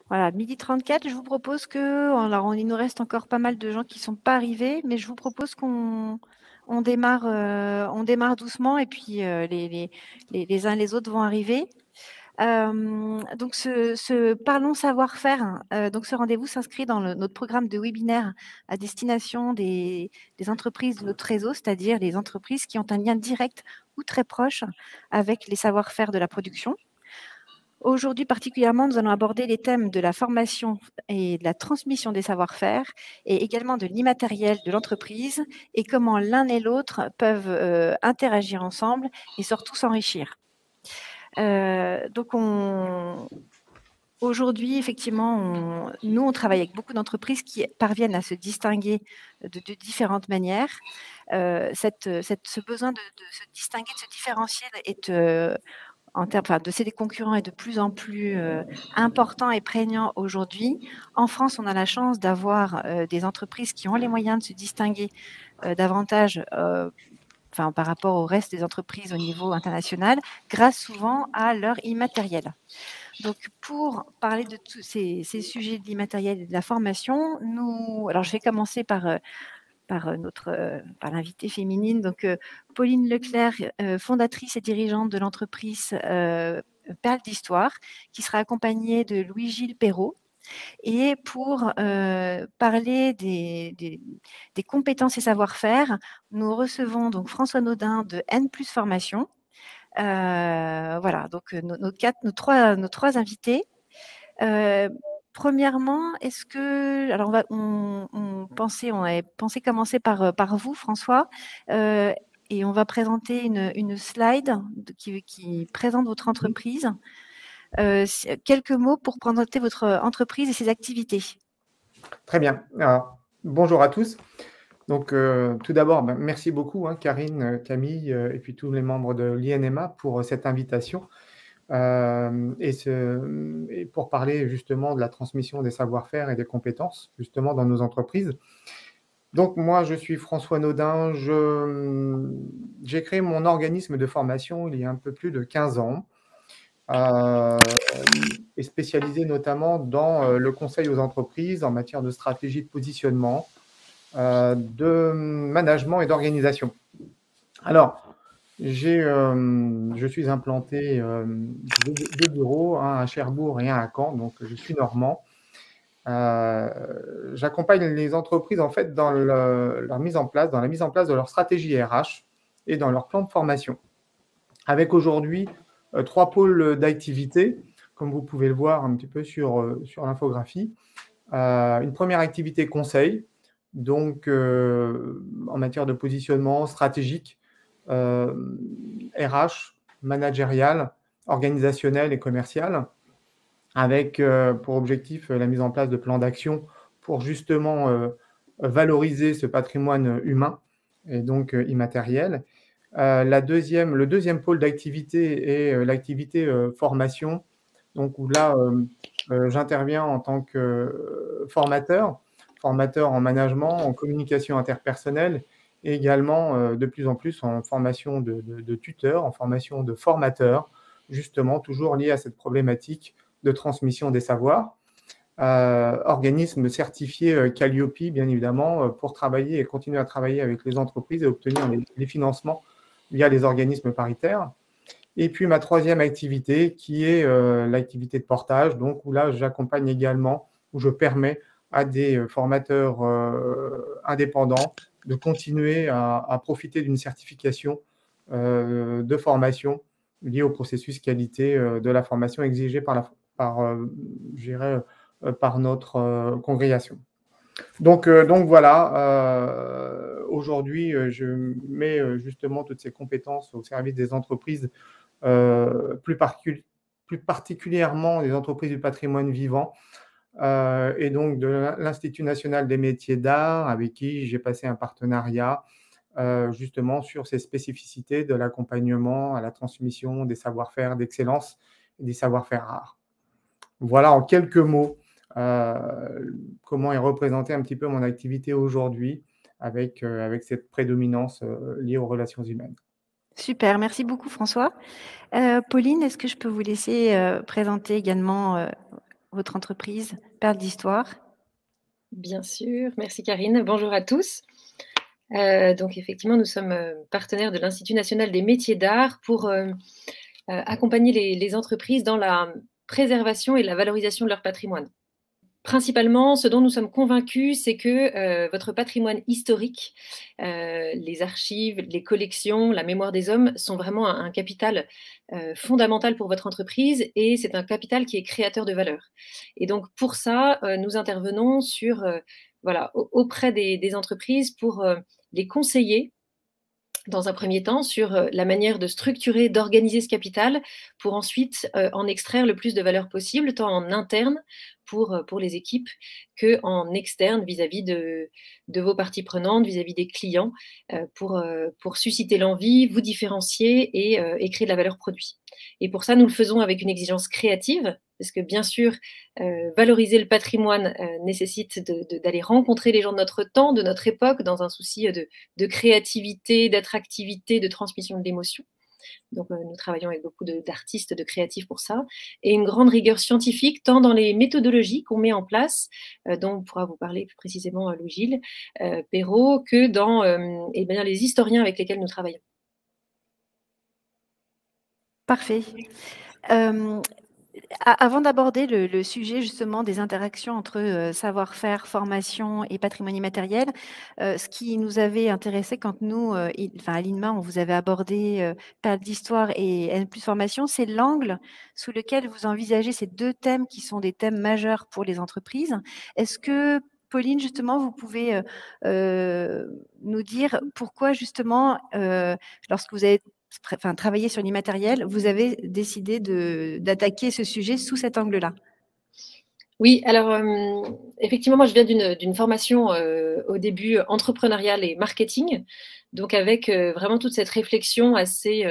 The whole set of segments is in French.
Voilà, 12h34, je vous propose que, alors il nous reste encore pas mal de gens qui ne sont pas arrivés, mais je vous propose qu'on démarre doucement et puis les uns et les autres vont arriver. Donc ce Parlons savoir-faire, donc ce rendez-vous s'inscrit dans notre programme de webinaire à destination des entreprises de notre réseau, c'est-à-dire les entreprises qui ont un lien direct ou très proche avec les savoir-faire de la production. Aujourd'hui particulièrement, nous allons aborder les thèmes de la formation et de la transmission des savoir-faire et également de l'immatériel de l'entreprise et comment l'un et l'autre peuvent interagir ensemble et surtout s'enrichir. Donc aujourd'hui, effectivement, nous, on travaille avec beaucoup d'entreprises qui parviennent à se distinguer de différentes manières. Ce besoin de se distinguer, de se différencier est en termes de céder concurrents est de plus en plus important et prégnant aujourd'hui. En France, on a la chance d'avoir des entreprises qui ont les moyens de se distinguer davantage par rapport au reste des entreprises au niveau international, grâce souvent à leur immatériel. Donc, pour parler de tous ces sujets de l'immatériel et de la formation, alors je vais commencer par l'invitée féminine, donc Pauline Leclerc, fondatrice et dirigeante de l'entreprise Perles d'Histoire, qui sera accompagnée de Louis-Gilles Perrault. Et pour parler des compétences et savoir-faire, nous recevons donc François Naudin de N+ Formation. Voilà, donc nos trois invités. Premièrement, est-ce que, alors on avait pensé commencer par vous, François, et on va présenter une slide qui présente votre entreprise. Quelques mots pour présenter votre entreprise et ses activités. Très bien. Alors, bonjour à tous. Donc, tout d'abord, merci beaucoup, Karine, Camille, et puis tous les membres de l'INMA pour cette invitation et pour parler justement de la transmission des savoir-faire et des compétences justement dans nos entreprises. Donc, moi, je suis François Naudin. J'ai créé mon organisme de formation il y a un peu plus de 15 ans. Et spécialisé notamment dans le conseil aux entreprises en matière de stratégie de positionnement, de management et d'organisation. Alors, je suis implanté deux bureaux, un à Cherbourg et un à Caen, donc je suis normand. J'accompagne les entreprises en fait dans la mise en place de leur stratégie RH et dans leur plan de formation. Avec aujourd'hui 3 pôles d'activité, comme vous pouvez le voir un petit peu sur l'infographie. Une première activité conseil, donc en matière de positionnement stratégique, RH, managérial, organisationnel et commercial, avec pour objectif la mise en place de plans d'action pour justement valoriser ce patrimoine humain et donc immatériel. Le deuxième pôle d'activité est l'activité formation, donc où là, j'interviens en tant que formateur en management, en communication interpersonnelle et également de plus en plus en formation de tuteur, en formation de formateur, justement toujours lié à cette problématique de transmission des savoirs. Organisme certifié Calliope, bien évidemment, pour travailler et continuer à travailler avec les entreprises et obtenir les financements via les organismes paritaires. Et puis ma troisième activité qui est l'activité de portage, donc où là j'accompagne également, où je permets à des formateurs indépendants de continuer à profiter d'une certification de formation liée au processus qualité de la formation exigée par notre congrégation. Donc voilà, aujourd'hui, je mets justement toutes ces compétences au service des entreprises, plus particulièrement des entreprises du patrimoine vivant, et donc de l'Institut national des métiers d'art, avec qui j'ai passé un partenariat justement sur ces spécificités de l'accompagnement à la transmission des savoir-faire d'excellence et des savoir-faire rares. Voilà en quelques mots comment est représentée un petit peu mon activité aujourd'hui avec cette prédominance liée aux relations humaines. Super, merci beaucoup François. Pauline, est-ce que je peux vous laisser présenter également votre entreprise Perles d'Histoire? Bien sûr, merci Karine. Bonjour à tous. Donc effectivement, nous sommes partenaires de l'Institut national des métiers d'art pour accompagner les entreprises dans la préservation et la valorisation de leur patrimoine. Principalement, ce dont nous sommes convaincus, c'est que votre patrimoine historique, les archives, les collections, la mémoire des hommes sont vraiment un capital fondamental pour votre entreprise et c'est un capital qui est créateur de valeur. Et donc pour ça, nous intervenons auprès des entreprises pour les conseiller dans un premier temps sur la manière de structurer, d'organiser ce capital pour ensuite en extraire le plus de valeur possible, tant en interne pour les équipes qu'en externe vis-à-vis de vos parties prenantes, vis-à-vis des clients, pour susciter l'envie, vous différencier et créer de la valeur produit. Et pour ça, nous le faisons avec une exigence créative, parce que bien sûr, valoriser le patrimoine nécessite d'aller rencontrer les gens de notre temps, de notre époque, dans un souci de créativité, d'attractivité, de transmission de l'émotion. Donc, nous travaillons avec beaucoup d'artistes, de créatifs pour ça, et une grande rigueur scientifique, tant dans les méthodologies qu'on met en place, dont on pourra vous parler plus précisément Louis-Gilles Perrault, que dans les historiens avec lesquels nous travaillons. Parfait. Avant d'aborder le sujet justement des interactions entre savoir-faire, formation et patrimoine immatériel, ce qui nous avait intéressé quand nous, à l'INMA, on vous avait abordé Perles d'Histoire et N+ Formation, c'est l'angle sous lequel vous envisagez ces deux thèmes qui sont des thèmes majeurs pour les entreprises. Est-ce que, Pauline, justement, vous pouvez nous dire pourquoi justement, lorsque vous avez travailler sur l'immatériel, vous avez décidé d'attaquer ce sujet sous cet angle-là? Oui, alors effectivement, moi je viens d'une formation au début entrepreneuriale et marketing, donc avec vraiment toute cette réflexion assez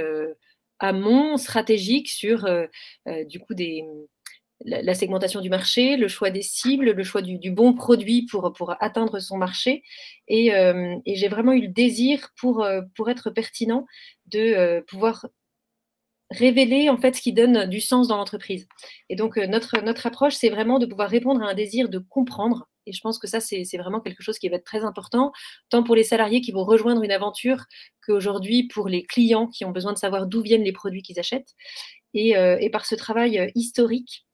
amont, stratégique sur du coup la segmentation du marché, le choix des cibles, le choix du bon produit pour atteindre son marché. Et j'ai vraiment eu le désir pour être pertinent de pouvoir révéler en fait ce qui donne du sens dans l'entreprise. Et donc notre approche, c'est vraiment de pouvoir répondre à un désir de comprendre. Et je pense que ça, c'est vraiment quelque chose qui va être très important, tant pour les salariés qui vont rejoindre une aventure qu'aujourd'hui pour les clients qui ont besoin de savoir d'où viennent les produits qu'ils achètent. Et par ce travail historique,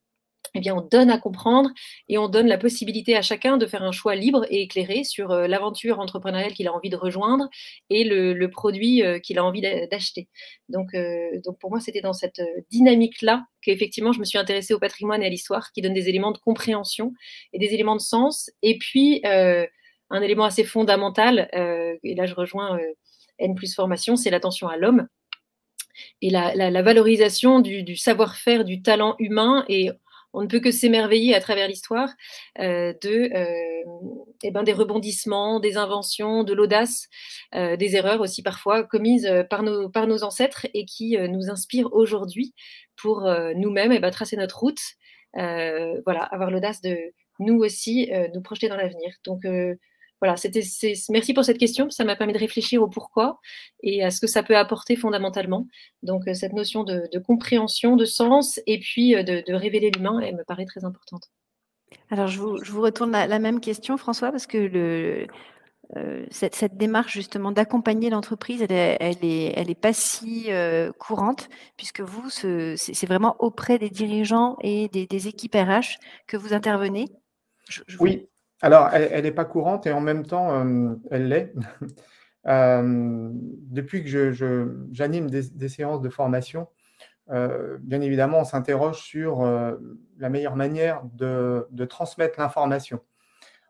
eh bien, on donne à comprendre et on donne la possibilité à chacun de faire un choix libre et éclairé sur l'aventure entrepreneuriale qu'il a envie de rejoindre et le produit qu'il a envie d'acheter. Donc pour moi, c'était dans cette dynamique-là qu'effectivement, je me suis intéressée au patrimoine et à l'histoire qui donnent des éléments de compréhension et des éléments de sens. Et puis, un élément assez fondamental, et là, je rejoins N+ Formation, c'est l'attention à l'homme et la valorisation du savoir-faire, du talent humain. Et on ne peut que s'émerveiller à travers l'histoire des rebondissements, des inventions, de l'audace, des erreurs aussi parfois commises par nos ancêtres et qui nous inspirent aujourd'hui pour nous-mêmes tracer notre route, avoir l'audace de nous aussi nous projeter dans l'avenir. Donc voilà, merci pour cette question, ça m'a permis de réfléchir au pourquoi et à ce que ça peut apporter fondamentalement. Donc cette notion de compréhension, de sens et puis de révéler l'humain, elle me paraît très importante. Alors je vous retourne la même question, François, parce que cette démarche justement d'accompagner l'entreprise, elle est pas si courante, puisque vous, c'est vraiment auprès des dirigeants et des équipes RH que vous intervenez. Oui, alors elle n'est pas courante et en même temps, elle l'est. Depuis que j'anime des séances de formation, bien évidemment, on s'interroge sur la meilleure manière de transmettre l'information,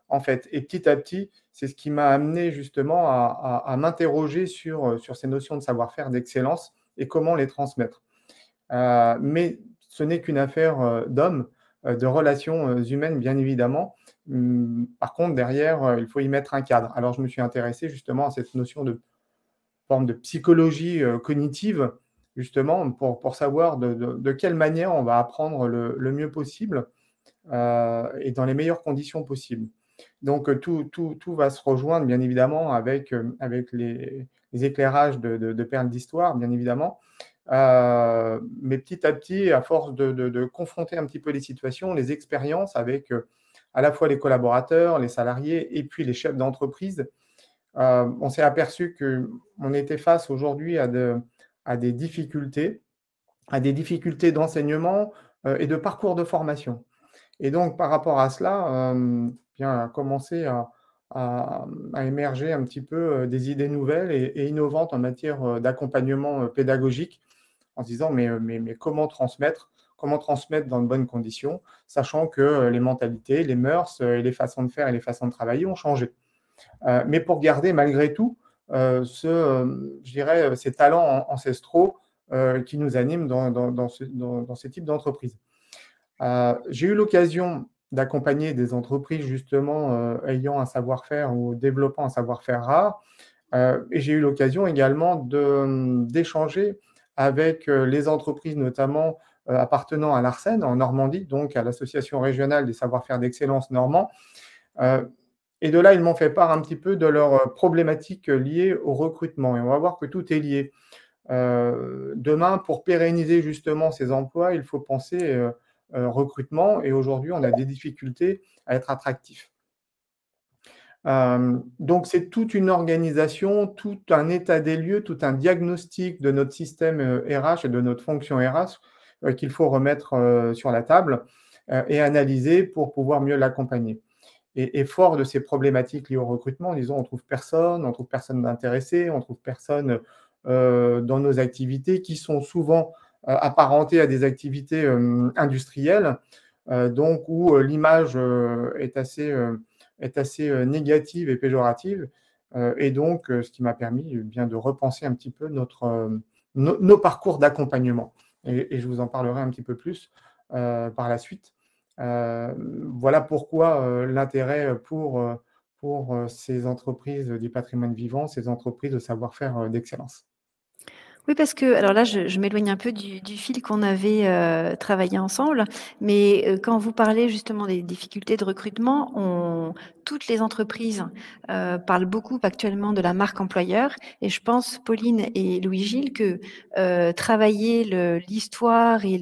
en fait. Et petit à petit, c'est ce qui m'a amené justement à m'interroger sur ces notions de savoir-faire, d'excellence et comment les transmettre. Mais ce n'est qu'une affaire d'hommes, de relations humaines, bien évidemment. Par contre, derrière, il faut y mettre un cadre. Alors, je me suis intéressé justement à cette notion de forme de psychologie cognitive, justement, pour savoir de quelle manière on va apprendre le mieux possible et dans les meilleures conditions possibles. Donc, tout va se rejoindre, bien évidemment, avec les éclairages de perles d'histoire, bien évidemment. Mais petit à petit, à force de confronter un petit peu les situations, les expériences avec à la fois les collaborateurs, les salariés et puis les chefs d'entreprise, on s'est aperçu qu'on était face aujourd'hui à des difficultés d'enseignement et de parcours de formation. Et donc, par rapport à cela, bien, a commencé à émerger un petit peu des idées nouvelles et innovantes en matière d'accompagnement pédagogique, en se disant mais comment transmettre dans de bonnes conditions, sachant que les mentalités, les mœurs et les façons de faire et les façons de travailler ont changé. Mais pour garder malgré tout je dirais, ces talents ancestraux qui nous animent dans ce type d'entreprise. J'ai eu l'occasion d'accompagner des entreprises justement ayant un savoir-faire ou développant un savoir-faire rare. Et j'ai eu l'occasion également d'échanger avec les entreprises, notamment appartenant à l'ARSEN en Normandie, donc à l'Association régionale des savoir-faire d'excellence normand. Et de là, ils m'ont fait part un petit peu de leurs problématiques liées au recrutement. Et on va voir que tout est lié. Demain, pour pérenniser justement ces emplois, il faut penser recrutement. Et aujourd'hui, on a des difficultés à être attractifs. Donc, c'est toute une organisation, tout un état des lieux, tout un diagnostic de notre système RH et de notre fonction RH qu'il faut remettre sur la table et analyser pour pouvoir mieux l'accompagner. Et fort de ces problématiques liées au recrutement, disons, on trouve personne d'intéressé, on trouve personne dans nos activités qui sont souvent apparentées à des activités industrielles, donc où l'image est assez négative et péjorative. Et donc, ce qui m'a permis bien de repenser un petit peu nos parcours d'accompagnement. Et je vous en parlerai un petit peu plus par la suite. Voilà pourquoi l'intérêt pour ces entreprises du patrimoine vivant, ces entreprises de savoir-faire d'excellence. Oui, parce que, alors là, je m'éloigne un peu du fil qu'on avait travaillé ensemble, mais quand vous parlez justement des difficultés de recrutement, toutes les entreprises parlent beaucoup actuellement de la marque employeur, et je pense, Pauline et Louis-Gilles, que travailler l'histoire et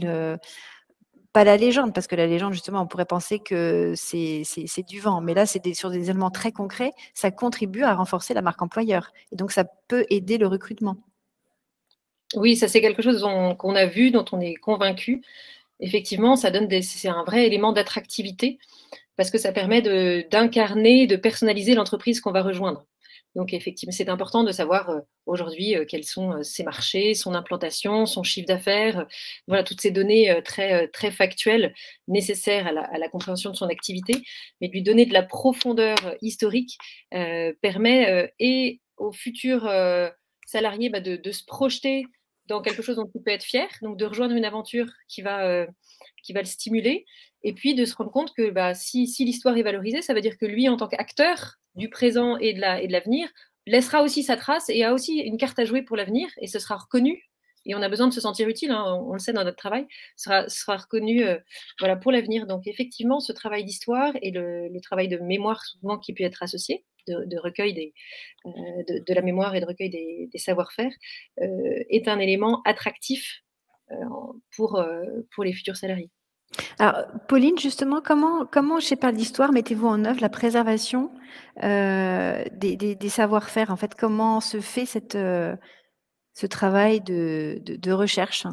pas la légende, parce que la légende, justement, on pourrait penser que c'est du vent, mais là, c'est sur des éléments très concrets, ça contribue à renforcer la marque employeur, et donc ça peut aider le recrutement. Oui, ça c'est quelque chose qu'on a vu, dont on est convaincu. Effectivement, c'est un vrai élément d'attractivité parce que ça permet d'incarner, de personnaliser l'entreprise qu'on va rejoindre. Donc effectivement, c'est important de savoir aujourd'hui quels sont ses marchés, son implantation, son chiffre d'affaires, voilà toutes ces données très factuelles nécessaires à la compréhension de son activité, mais de lui donner de la profondeur historique permet et aux futurs salariés de se projeter dans quelque chose dont il peut être fier, donc de rejoindre une aventure qui va le stimuler, et puis de se rendre compte que si l'histoire est valorisée, ça veut dire que lui, en tant qu'acteur du présent et de l'avenir, laissera aussi sa trace et a aussi une carte à jouer pour l'avenir, et ce sera reconnu. Et on a besoin de se sentir utile, hein, on le sait dans notre travail, sera reconnu voilà, pour l'avenir. Donc effectivement, ce travail d'histoire et le travail de mémoire souvent qui peut être associé, de recueil de la mémoire et de recueil des savoir-faire, est un élément attractif pour les futurs salariés. Alors, Pauline, justement, comment chez Perles d'Histoire, mettez-vous en œuvre la préservation des savoir-faire? En fait, comment se fait ce travail de recherche?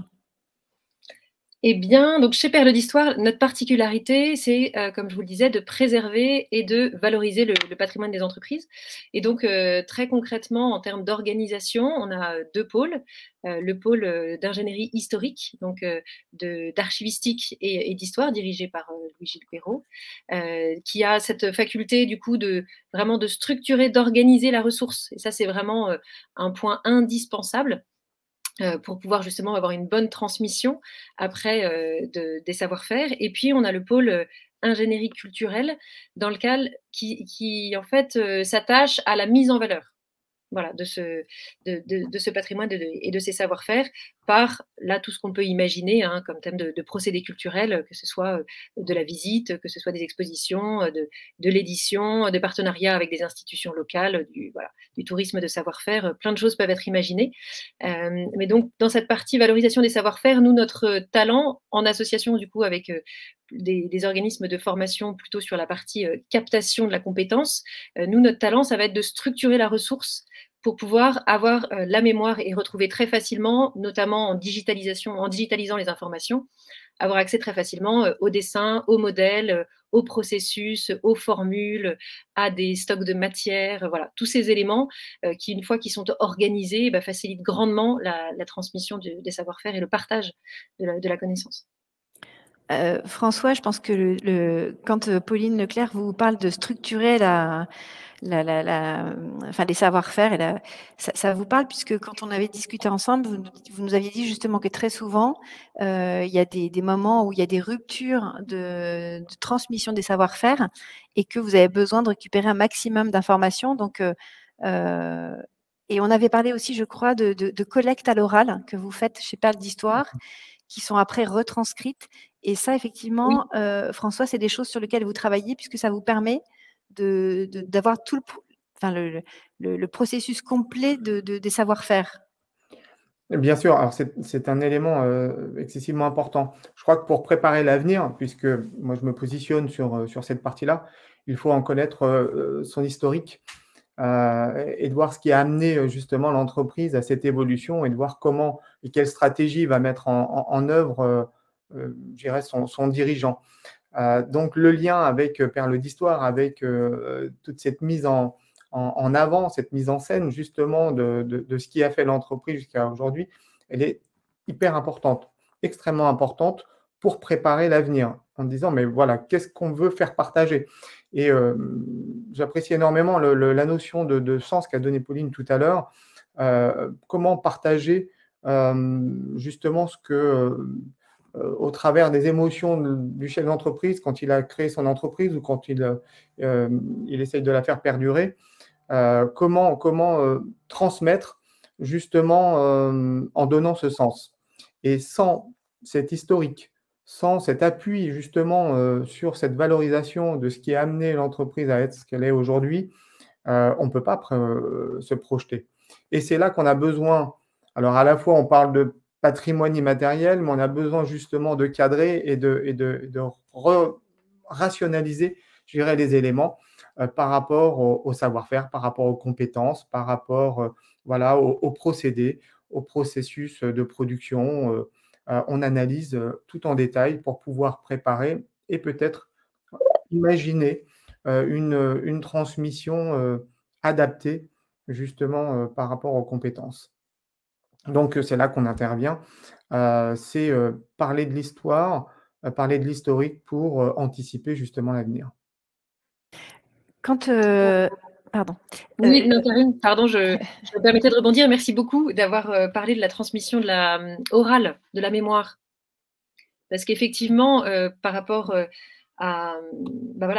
Eh bien, donc chez Perles d'Histoire, notre particularité, c'est, comme je vous le disais, de préserver et de valoriser le patrimoine des entreprises. Et donc, très concrètement, en termes d'organisation, on a 2 pôles. Le pôle d'ingénierie historique, donc d'archivistique et d'histoire, dirigé par Louis-Gilles Perrault, qui a cette faculté, du coup, vraiment de structurer, d'organiser la ressource. Et ça, c'est vraiment un point indispensable pour pouvoir justement avoir une bonne transmission après des savoir-faire. Et puis, on a le pôle ingénierie culturelle, dans lequel qui en fait s'attache à la mise en valeur, voilà, de ce patrimoine et de ces savoir-faire, par là tout ce qu'on peut imaginer hein, comme thème de procédés culturels, que ce soit de la visite, que ce soit des expositions, de l'édition, des partenariats avec des institutions locales, du tourisme de savoir-faire, plein de choses peuvent être imaginées. Mais donc, dans cette partie valorisation des savoir-faire, nous, notre talent, en association du coup avec des organismes de formation plutôt sur la partie captation de la compétence, nous, notre talent, ça va être de structurer la ressource pour pouvoir avoir la mémoire et retrouver très facilement, notamment en digitalisant les informations, avoir accès très facilement aux dessins, aux modèles, aux processus, aux formules, à des stocks de matière, voilà, tous ces éléments qui, une fois qu'ils sont organisés, facilitent grandement la transmission des savoir-faire et le partage de la connaissance. François, je pense que quand Pauline Leclerc vous parle de structurer les savoir-faire, ça vous parle puisque quand on avait discuté ensemble, vous nous aviez dit justement que très souvent, il y a des moments où il y a des ruptures de transmission des savoir-faire et que vous avez besoin de récupérer un maximum d'informations. Et on avait parlé aussi, je crois, de collecte à l'oral que vous faites chez Perles d'Histoire, qui sont après retranscrites. Et ça, effectivement, oui. François, c'est des choses sur lesquelles vous travaillez puisque ça vous permet d'avoir tout le processus complet des savoir-faire. Bien sûr, alors c'est un élément excessivement important. Je crois que pour préparer l'avenir, puisque moi je me positionne sur cette partie-là, il faut en connaître son historique et de voir ce qui a amené justement l'entreprise à cette évolution et de voir comment et quelle stratégie va mettre en œuvre je dirais son dirigeant. Donc le lien avec Perles d'Histoire, avec toute cette mise en avant, cette mise en scène justement de ce qui a fait l'entreprise jusqu'à aujourd'hui, elle est hyper importante, extrêmement importante pour préparer l'avenir, en disant mais voilà, qu'est-ce qu'on veut faire partager. Et j'apprécie énormément la notion de sens qu'a donné Pauline tout à l'heure, comment partager justement ce que au travers des émotions du chef d'entreprise quand il a créé son entreprise ou quand il essaye de la faire perdurer, comment transmettre justement en donnant ce sens. Et sans cet historique, sans cet appui justement sur cette valorisation de ce qui a amené l'entreprise à être ce qu'elle est aujourd'hui, on ne peut pas se projeter. Et c'est là qu'on a besoin, alors à la fois on parle de patrimoine immatériel, mais on a besoin justement de cadrer et de rationaliser, je dirais, les éléments par rapport au savoir-faire, par rapport aux compétences, par rapport voilà, aux procédés, au processus de production. On analyse tout en détail pour pouvoir préparer et peut-être imaginer une transmission adaptée justement par rapport aux compétences. Donc, c'est là qu'on intervient. C'est parler de l'histoire, parler de l'historique pour anticiper justement l'avenir. Pardon. Oui, non, Karine, pardon, je me permettais de rebondir. Merci beaucoup d'avoir parlé de la transmission de orale de la mémoire. Parce qu'effectivement, par rapport à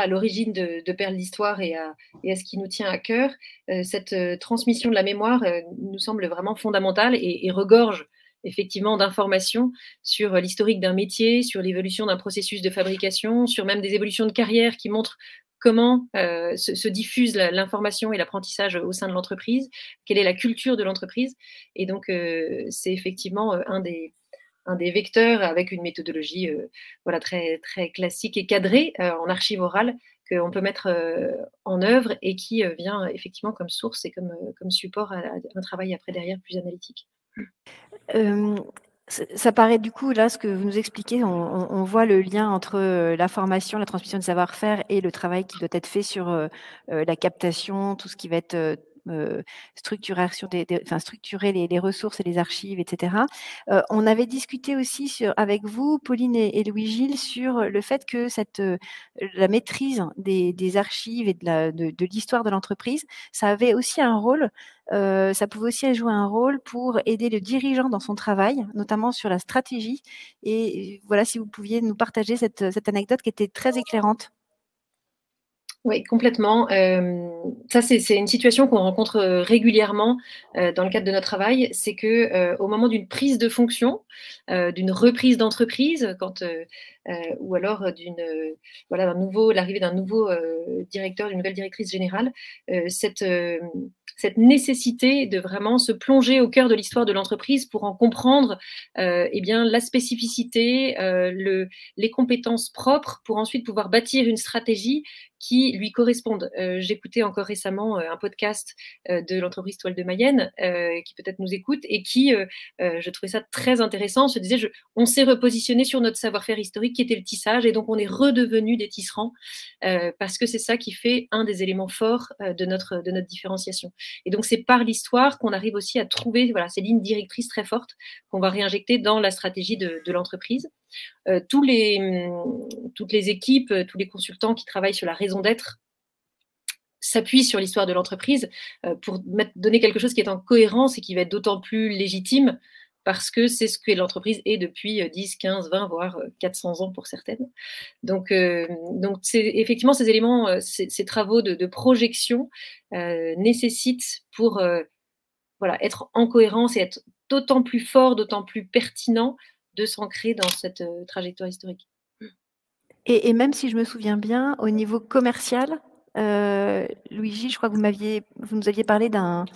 l'origine de Perles d'Histoire et à ce qui nous tient à cœur, cette transmission de la mémoire nous semble vraiment fondamentale et regorge effectivement d'informations sur l'historique d'un métier, sur l'évolution d'un processus de fabrication, sur même des évolutions de carrière qui montrent comment se diffuse l'information et l'apprentissage au sein de l'entreprise, quelle est la culture de l'entreprise. Et donc, c'est effectivement un des vecteurs avec une méthodologie très, très classique et cadrée en archive orale qu'on peut mettre en œuvre et qui vient effectivement comme source et comme support à un travail après derrière plus analytique. Ça paraît du coup, là, ce que vous nous expliquez, on voit le lien entre la formation, la transmission de savoir-faire et le travail qui doit être fait sur la captation, tout ce qui va être structurer les ressources et les archives, etc. On avait discuté aussi avec vous, Pauline et Louis-Gilles, sur le fait que la maîtrise des archives et de l'histoire de l'entreprise, ça avait aussi un rôle, ça pouvait aussi jouer un rôle pour aider le dirigeant dans son travail, notamment sur la stratégie. Et voilà, si vous pouviez nous partager cette anecdote qui était très éclairante. Oui, complètement. Ça, c'est une situation qu'on rencontre régulièrement dans le cadre de notre travail. C'est que au moment d'une prise de fonction, d'une reprise d'entreprise, ou alors voilà, l'arrivée d'un nouveau directeur, d'une nouvelle directrice générale, cette nécessité de vraiment se plonger au cœur de l'histoire de l'entreprise pour en comprendre eh bien, la spécificité, les compétences propres, pour ensuite pouvoir bâtir une stratégie qui lui correspondent. J'écoutais encore récemment un podcast de l'entreprise Toile de Mayenne, qui peut-être nous écoute, et qui, je trouvais ça très intéressant, se disait, on s'est repositionné sur notre savoir-faire historique qui était le tissage, et donc on est redevenu des tisserands, parce que c'est ça qui fait un des éléments forts de notre différenciation. Et donc c'est par l'histoire qu'on arrive aussi à trouver voilà, ces lignes directrices très fortes qu'on va réinjecter dans la stratégie de l'entreprise. Toutes les équipes, tous les consultants qui travaillent sur la raison d'être s'appuient sur l'histoire de l'entreprise pour donner quelque chose qui est en cohérence et qui va être d'autant plus légitime parce que c'est ce que l'entreprise est depuis 10, 15, 20, voire 400 ans pour certaines. Donc effectivement, ces éléments, ces travaux de projection nécessitent pour voilà, être en cohérence et être d'autant plus fort, d'autant plus pertinent de s'ancrer dans cette trajectoire historique. Et même si je me souviens bien, au niveau commercial, Luigi, je crois que vous nous aviez parlé d'un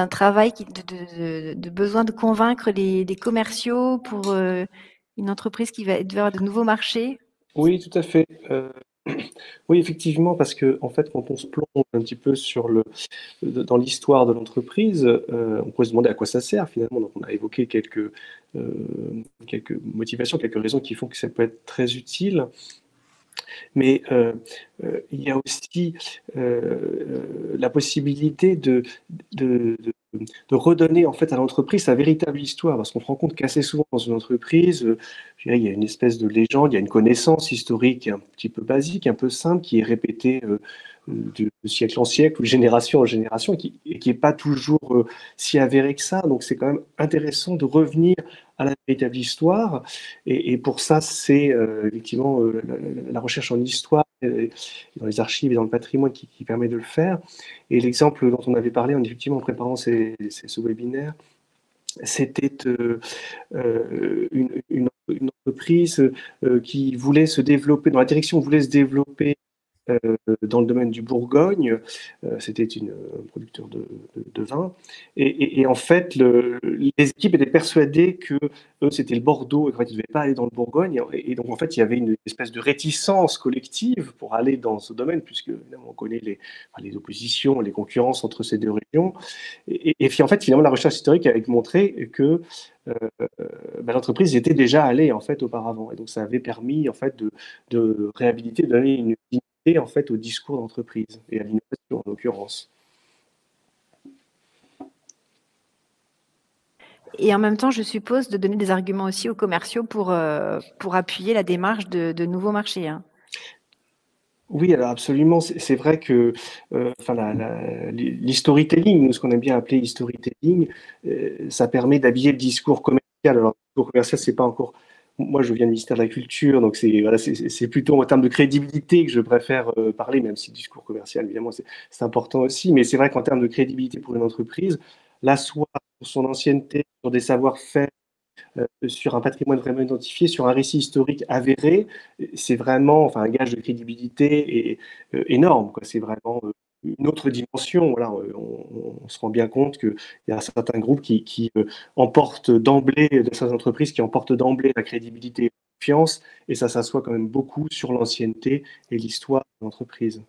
travail de besoin de convaincre les commerciaux pour une entreprise qui va vers de nouveaux marchés. Oui, tout à fait. Oui, effectivement, parce que en fait, quand on se plonge un petit peu dans l'histoire de l'entreprise, on peut se demander à quoi ça sert finalement. Donc, on a évoqué quelques motivations, quelques raisons qui font que ça peut être très utile. Mais il y a aussi la possibilité de redonner en fait à l'entreprise sa véritable histoire, parce qu'on se rend compte qu'assez souvent dans une entreprise, je dirais, il y a une espèce de légende, il y a une connaissance historique un petit peu basique, un peu simple, qui est répétée de siècle en siècle ou de génération en génération, et qui n'est pas toujours si avérée que ça. Donc c'est quand même intéressant de revenir à la véritable histoire, et pour ça c'est effectivement la recherche en histoire, dans les archives et dans le patrimoine qui permet de le faire. Et l'exemple dont on avait parlé effectivement en préparant ce webinaire, c'était une entreprise qui voulait se développer, dans la direction voulait se développer dans le domaine du Bourgogne. C'était un producteur de vin. Et en fait, les équipes étaient persuadées que eux, c'était le Bordeaux et qu'en fait, ils ne devaient pas aller dans le Bourgogne. Et donc, en fait, il y avait une espèce de réticence collective pour aller dans ce domaine, puisque évidemment, on connaît les oppositions, les concurrences entre ces deux régions. Et puis, en fait, finalement, la recherche historique a montré que l'entreprise était déjà allée en fait auparavant, et donc ça avait permis en fait de réhabiliter, de donner une dignité en fait au discours d'entreprise et à l'innovation en l'occurrence. Et en même temps, je suppose, de donner des arguments aussi aux commerciaux pour appuyer la démarche de nouveaux marchés. Hein. Oui, alors absolument. C'est vrai que l'e-storytelling, ce qu'on aime bien appeler e-storytelling, ça permet d'habiller le discours commercial. Alors, le discours commercial, c'est pas encore. Moi, je viens du ministère de la Culture, donc c'est plutôt en termes de crédibilité que je préfère parler, même si le discours commercial, évidemment, c'est important aussi. Mais c'est vrai qu'en termes de crédibilité pour une entreprise, là, soit sur son ancienneté, sur des savoir-faire, sur un patrimoine vraiment identifié, sur un récit historique avéré, c'est vraiment un gage de crédibilité énorme. C'est vraiment une autre dimension. Voilà, on se rend bien compte qu'il y a certains groupes qui emportent d'emblée, de certaines entreprises qui emportent d'emblée la crédibilité et la confiance, et ça s'assoit quand même beaucoup sur l'ancienneté et l'histoire de l'entreprise.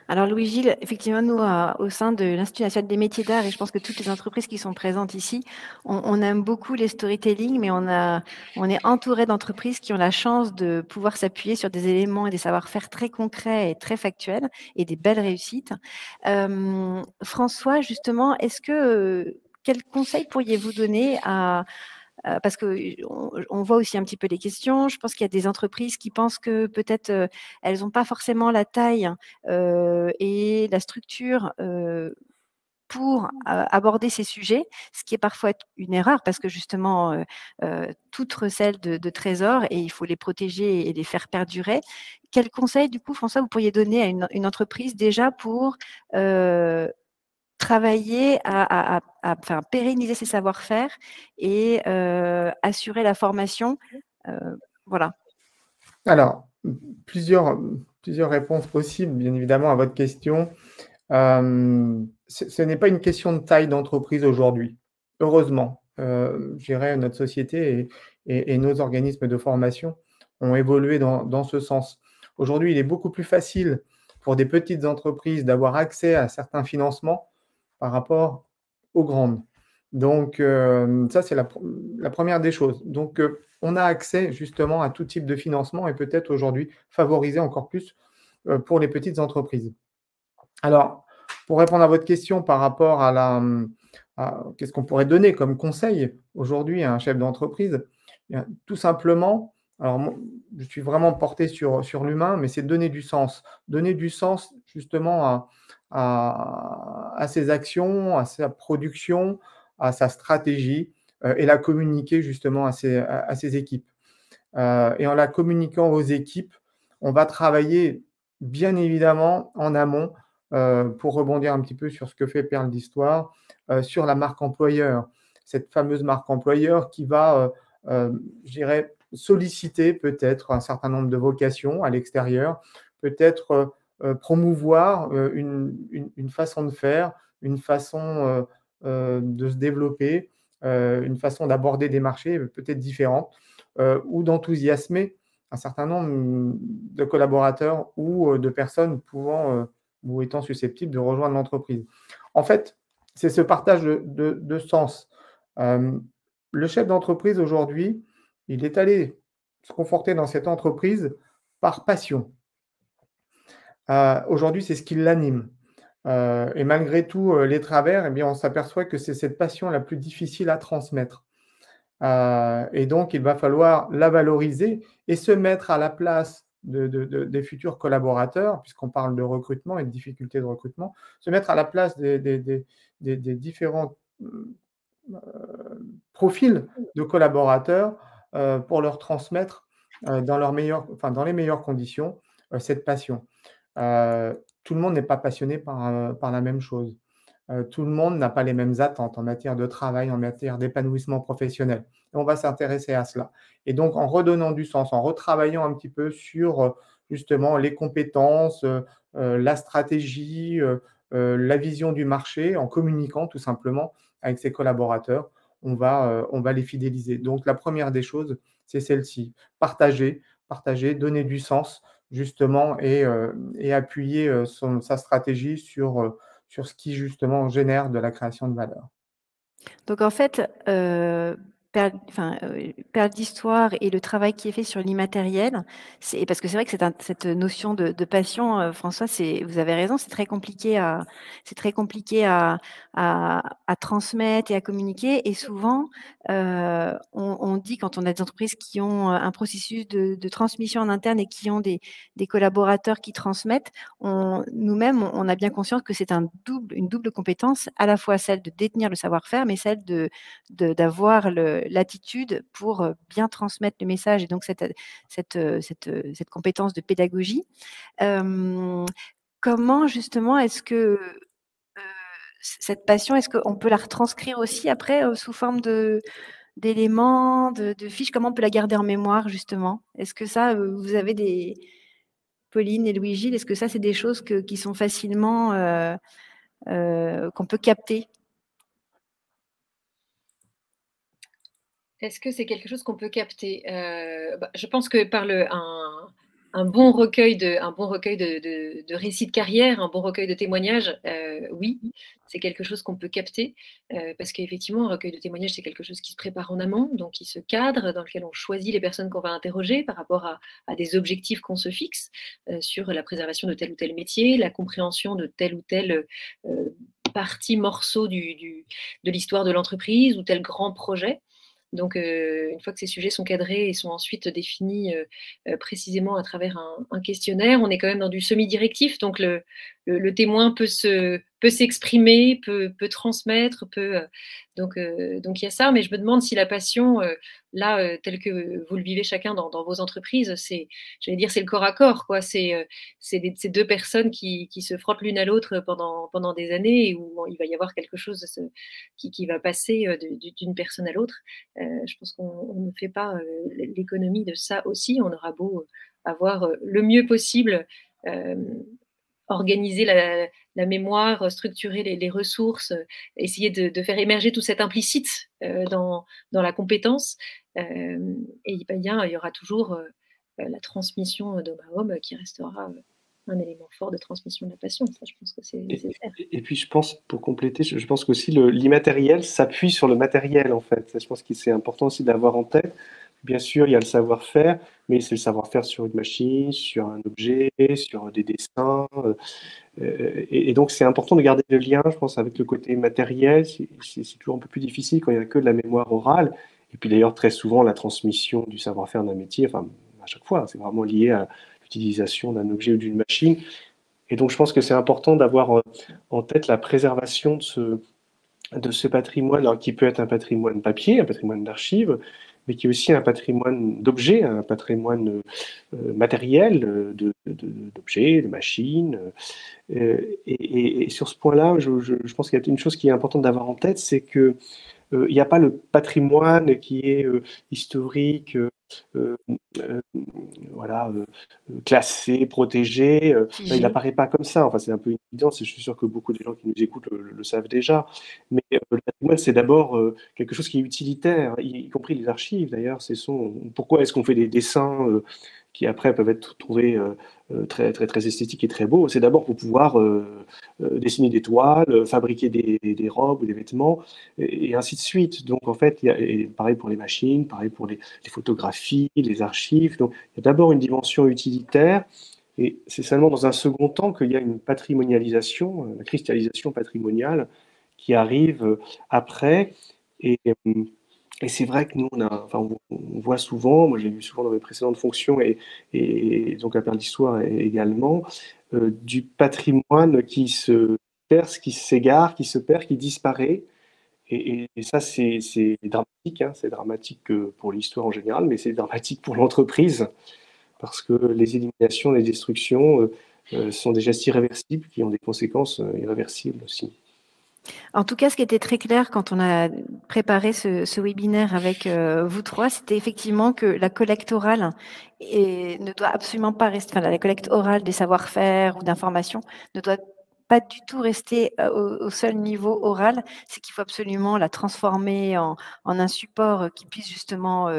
Alors Louis-Gilles, effectivement, nous, au sein de l'Institut national des métiers d'art, et je pense que toutes les entreprises qui sont présentes ici, on aime beaucoup les storytelling, mais on est entouré d'entreprises qui ont la chance de pouvoir s'appuyer sur des éléments et des savoir-faire très concrets et très factuels, et des belles réussites. François, justement, quel conseil pourriez-vous donner parce qu'on voit aussi un petit peu les questions. Je pense qu'il y a des entreprises qui pensent que peut-être elles n'ont pas forcément la taille et la structure pour aborder ces sujets, ce qui est parfois une erreur parce que justement, toutes recèlent de trésors et il faut les protéger et les faire perdurer. Quel conseil, du coup, François, vous pourriez donner à une entreprise déjà pour travailler à enfin, pérenniser ses savoir-faire et assurer la formation? Voilà. Alors, plusieurs réponses possibles, bien évidemment, à votre question. Ce n'est pas une question de taille d'entreprise aujourd'hui, heureusement. Je dirais notre société et nos organismes de formation ont évolué dans ce sens. Aujourd'hui, il est beaucoup plus facile pour des petites entreprises d'avoir accès à certains financements par rapport aux grandes. Donc, ça, c'est la première des choses. Donc, on a accès justement à tout type de financement et peut-être aujourd'hui favoriser encore plus pour les petites entreprises. Alors, pour répondre à votre question par rapport à qu'est-ce qu'on pourrait donner comme conseil aujourd'hui à un chef d'entreprise? Eh bien, tout simplement, alors moi, je suis vraiment porté sur l'humain, mais c'est donner du sens. Donner du sens justement à ses actions, à sa production, à sa stratégie, et la communiquer justement à ses équipes. Et en la communiquant aux équipes, on va travailler bien évidemment en amont, pour rebondir un petit peu sur ce que fait Perles d'Histoire, sur la marque employeur. Cette fameuse marque employeur qui va, je dirais, solliciter peut-être un certain nombre de vocations à l'extérieur, peut-être, promouvoir, une façon de faire, une façon, de se développer, une façon d'aborder des marchés, peut-être différentes, ou d'enthousiasmer un certain nombre de collaborateurs ou de personnes pouvant, ou étant susceptibles de rejoindre l'entreprise. En fait, c'est ce partage de sens. Le chef d'entreprise aujourd'hui, il est allé se conforter dans cette entreprise par passion. Aujourd'hui, c'est ce qui l'anime. Et malgré tous les travers, eh bien, on s'aperçoit que c'est cette passion la plus difficile à transmettre. Et donc, il va falloir la valoriser et se mettre à la place des futurs collaborateurs, puisqu'on parle de recrutement et de difficultés de recrutement, se mettre à la place des différents profils de collaborateurs pour leur transmettre dans les meilleures conditions cette passion. Tout le monde n'est pas passionné par la même chose. Tout le monde n'a pas les mêmes attentes en matière de travail, en matière d'épanouissement professionnel. Et on va s'intéresser à cela. Et donc, en redonnant du sens, en retravaillant un petit peu sur justement les compétences, la stratégie, la vision du marché, en communiquant tout simplement avec ses collaborateurs, on va les fidéliser. Donc, la première des choses, c'est celle-ci. Partager, donner du sens justement et appuyer sa stratégie sur ce qui justement génère de la création de valeur. Donc en fait, Perles d'Histoire et le travail qui est fait sur l'immatériel, c'est parce que c'est vrai que cette notion de passion, François, vous avez raison, c'est très compliqué à transmettre et à communiquer et souvent, on dit quand on a des entreprises qui ont un processus de transmission en interne et qui ont des collaborateurs qui transmettent, nous-mêmes, on a bien conscience que c'est une double compétence, à la fois celle de détenir le savoir-faire, mais celle d'avoir l'attitude pour bien transmettre le message et donc cette compétence de pédagogie. Comment justement est-ce que cette passion, est-ce qu'on peut la retranscrire aussi après sous forme d'éléments, de fiches? Comment on peut la garder en mémoire justement? Est-ce que ça, vous avez Pauline et Louis-Gilles, est-ce que ça, c'est des choses qui sont facilement, qu'on peut capter? Est-ce que c'est quelque chose qu'on peut capter? Je pense que par un bon recueil de récits de carrière, un bon recueil de témoignages, oui, c'est quelque chose qu'on peut capter, parce qu'effectivement, un recueil de témoignages, c'est quelque chose qui se prépare en amont, donc qui se cadre, dans lequel on choisit les personnes qu'on va interroger par rapport à des objectifs qu'on se fixe sur la préservation de tel ou tel métier, la compréhension de tel ou tel partie, morceau de l'histoire de l'entreprise ou tel grand projet. Donc, une fois que ces sujets sont cadrés et sont ensuite définis précisément à travers un questionnaire, on est quand même dans du semi-directif. Donc, le témoin peut peut s'exprimer, peut transmettre, donc il y a ça, mais je me demande si la passion, là, telle que vous le vivez chacun dans vos entreprises, j'allais dire, c'est le corps à corps, quoi. C'est ces deux personnes qui se frottent l'une à l'autre pendant des années et où il va y avoir quelque chose qui va passer d'une personne à l'autre. Je pense qu'on ne fait pas l'économie de ça aussi. On aura beau avoir le mieux possible organiser la mémoire, structurer les ressources, essayer de faire émerger tout cet implicite dans la compétence. Et il y aura toujours la transmission d'homme à homme qui restera un élément fort de transmission de la passion. Ça, je pense que c'est nécessaire. Et puis, je pense, pour compléter, je pense qu'aussi l'immatériel s'appuie sur le matériel, en fait. Je pense que c'est important aussi d'avoir en tête. Bien sûr, il y a le savoir-faire, mais c'est le savoir-faire sur une machine, sur un objet, sur des dessins. Et donc, c'est important de garder le lien, je pense, avec le côté matériel. C'est toujours un peu plus difficile quand il n'y a que de la mémoire orale. Et puis d'ailleurs, très souvent, la transmission du savoir-faire d'un métier, enfin, à chaque fois, c'est vraiment lié à l'utilisation d'un objet ou d'une machine. Et donc, je pense que c'est important d'avoir en tête la préservation de ce patrimoine, alors, qui peut être un patrimoine papier, un patrimoine d'archives, mais qui est aussi un patrimoine d'objets, un patrimoine matériel d'objets, de machines. Et sur ce point-là, je pense qu'il y a une chose qui est importante d'avoir en tête, c'est que il n'y a pas le patrimoine qui est historique, euh, euh, voilà, classé, protégé. Il n'apparaît pas comme ça. Enfin, c'est un peu une évidence. Et je suis sûr que beaucoup de gens qui nous écoutent le savent déjà. Mais le patrimoine, c'est d'abord quelque chose qui est utilitaire, y compris les archives d'ailleurs. Pourquoi est-ce qu'on fait des dessins qui après peuvent être trouvés très, très, très esthétiques et très beaux? C'est d'abord pour pouvoir dessiner des toiles, fabriquer des robes ou des vêtements, et ainsi de suite. Donc en fait, et pareil pour les machines, pareil pour les photographies, les archives. Donc il y a d'abord une dimension utilitaire, et c'est seulement dans un second temps qu'il y a une patrimonialisation, la cristallisation patrimoniale qui arrive après. Et, et c'est vrai que nous, on voit souvent, moi j'ai vu souvent dans mes précédentes fonctions et donc à Perles d'Histoire également, du patrimoine qui se perce, qui s'égare, qui se perd, qui disparaît. Et ça, c'est dramatique, hein. C'est dramatique pour l'histoire en général, mais c'est dramatique pour l'entreprise, parce que les éliminations, les destructions sont des gestes irréversibles qui ont des conséquences irréversibles aussi. En tout cas, ce qui était très clair quand on a préparé ce webinaire avec vous trois, c'était effectivement que la collecte orale ne doit absolument pas rester, enfin, la collecte orale des savoir-faire ou d'informations ne doit pas du tout rester au seul niveau oral. C'est qu'il faut absolument la transformer en un support qui puisse justement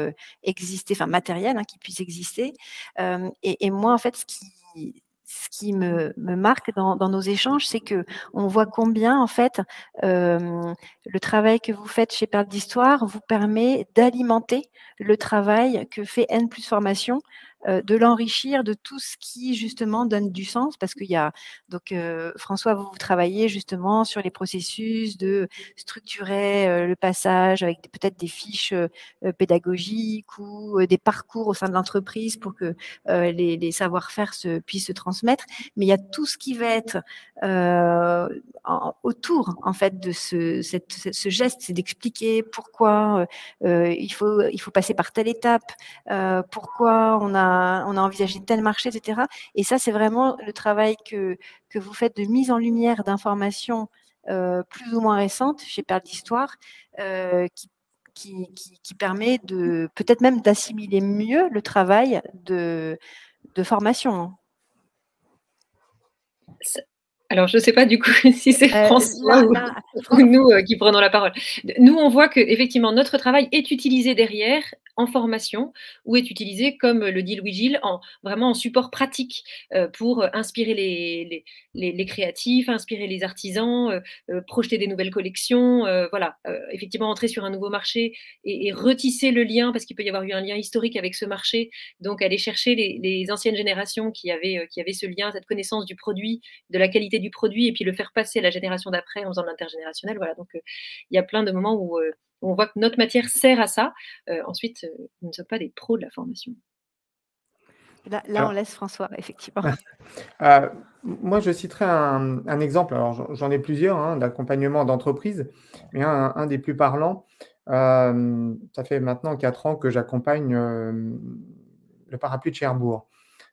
exister, enfin matériel, hein, qui puisse exister. Et moi, en fait, ce qui me marque dans nos échanges, c'est que on voit combien, en fait, le travail que vous faites chez Perles d'Histoire vous permet d'alimenter le travail que fait N+ Formation, de l'enrichir de tout ce qui, justement, donne du sens. Parce qu'il y a, donc, François, vous travaillez justement sur les processus de structurer le passage avec peut-être des fiches pédagogiques ou des parcours au sein de l'entreprise pour que les savoir-faire puissent se transmettre. Mais il y a tout ce qui va être autour, en fait, de ce geste, c'est d'expliquer pourquoi il faut passer par telle étape, pourquoi on a envisagé tel marché, etc. Et ça, c'est vraiment le travail que vous faites de mise en lumière d'informations plus ou moins récentes chez Perles d'Histoire, qui permet de peut-être même d'assimiler mieux le travail de formation. Alors, je ne sais pas du coup si c'est François ou nous qui prenons la parole. Nous, on voit que effectivement notre travail est utilisé derrière en formation ou est utilisé, comme le dit Louis-Gilles, vraiment en support pratique pour inspirer les créatifs, inspirer les artisans, projeter des nouvelles collections, voilà, effectivement entrer sur un nouveau marché et retisser le lien, parce qu'il peut y avoir eu un lien historique avec ce marché, donc aller chercher les anciennes générations qui avaient ce lien, cette connaissance du produit, de la qualité du produit, et puis le faire passer à la génération d'après en faisant de l'intergénérationnel. Voilà, donc il y a plein de moments où on voit que notre matière sert à ça. Ensuite, nous ne sommes pas des pros de la formation. Là, on laisse François, effectivement. Moi, je citerai un exemple, alors j'en ai plusieurs, hein, d'accompagnement d'entreprise, mais un des plus parlants, ça fait maintenant 4 ans que j'accompagne, le parapluie de Cherbourg,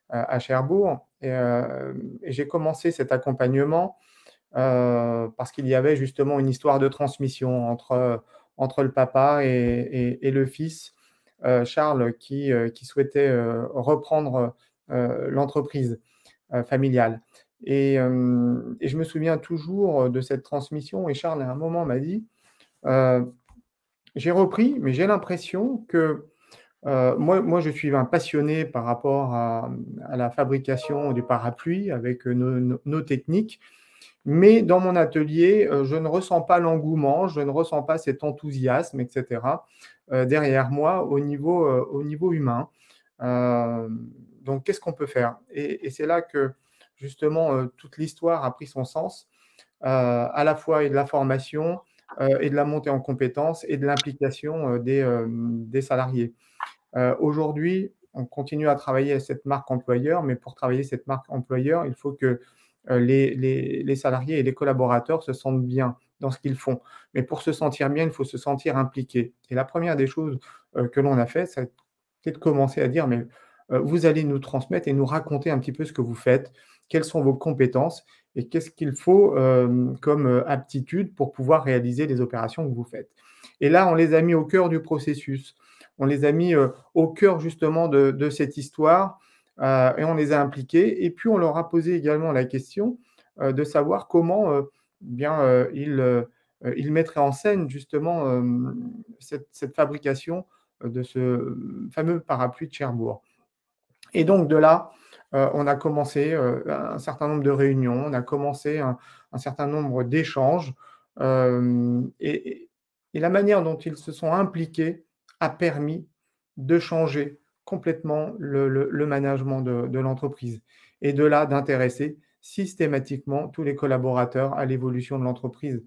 à Cherbourg et j'ai commencé cet accompagnement, parce qu'il y avait justement une histoire de transmission entre le papa et le fils, Charles qui souhaitait, reprendre, l'entreprise familiale. Et je me souviens toujours de cette transmission et Charles, à un moment, m'a dit, «J'ai repris, mais j'ai l'impression que, moi, je suis un passionné par rapport à la fabrication du parapluie avec, nos techniques, mais dans mon atelier, je ne ressens pas l'engouement, je ne ressens pas cet enthousiasme et cetera, derrière moi au niveau humain. Donc qu'est-ce qu'on peut faire? Et c'est là que justement, toute l'histoire a pris son sens, à la fois et de la formation, et de la montée en compétences et de l'implication, des salariés. Aujourd'hui, on continue à travailler cette marque employeur, mais pour travailler cette marque employeur, il faut que, les salariés et les collaborateurs se sentent bien dans ce qu'ils font. Mais pour se sentir bien, il faut se sentir impliqué. Et la première des choses, que l'on a fait, c'est de commencer à dire: «Mais, vous allez nous transmettre et nous raconter un petit peu ce que vous faites, quelles sont vos compétences et qu'est-ce qu'il faut, comme, aptitude pour pouvoir réaliser les opérations que vous faites». Et là, on les a mis au cœur du processus. On les a mis, au cœur justement de cette histoire, et on les a impliqués et puis on leur a posé également la question, de savoir comment, bien, ils mettraient en scène justement, cette fabrication, de ce fameux parapluie de Cherbourg. Et donc de là, on a commencé, un certain nombre de réunions, on a commencé un certain nombre d'échanges, hem et la manière dont ils se sont impliqués a permis de changer complètement le management de l'entreprise et de là, d'intéresser systématiquement tous les collaborateurs à l'évolution de l'entreprise.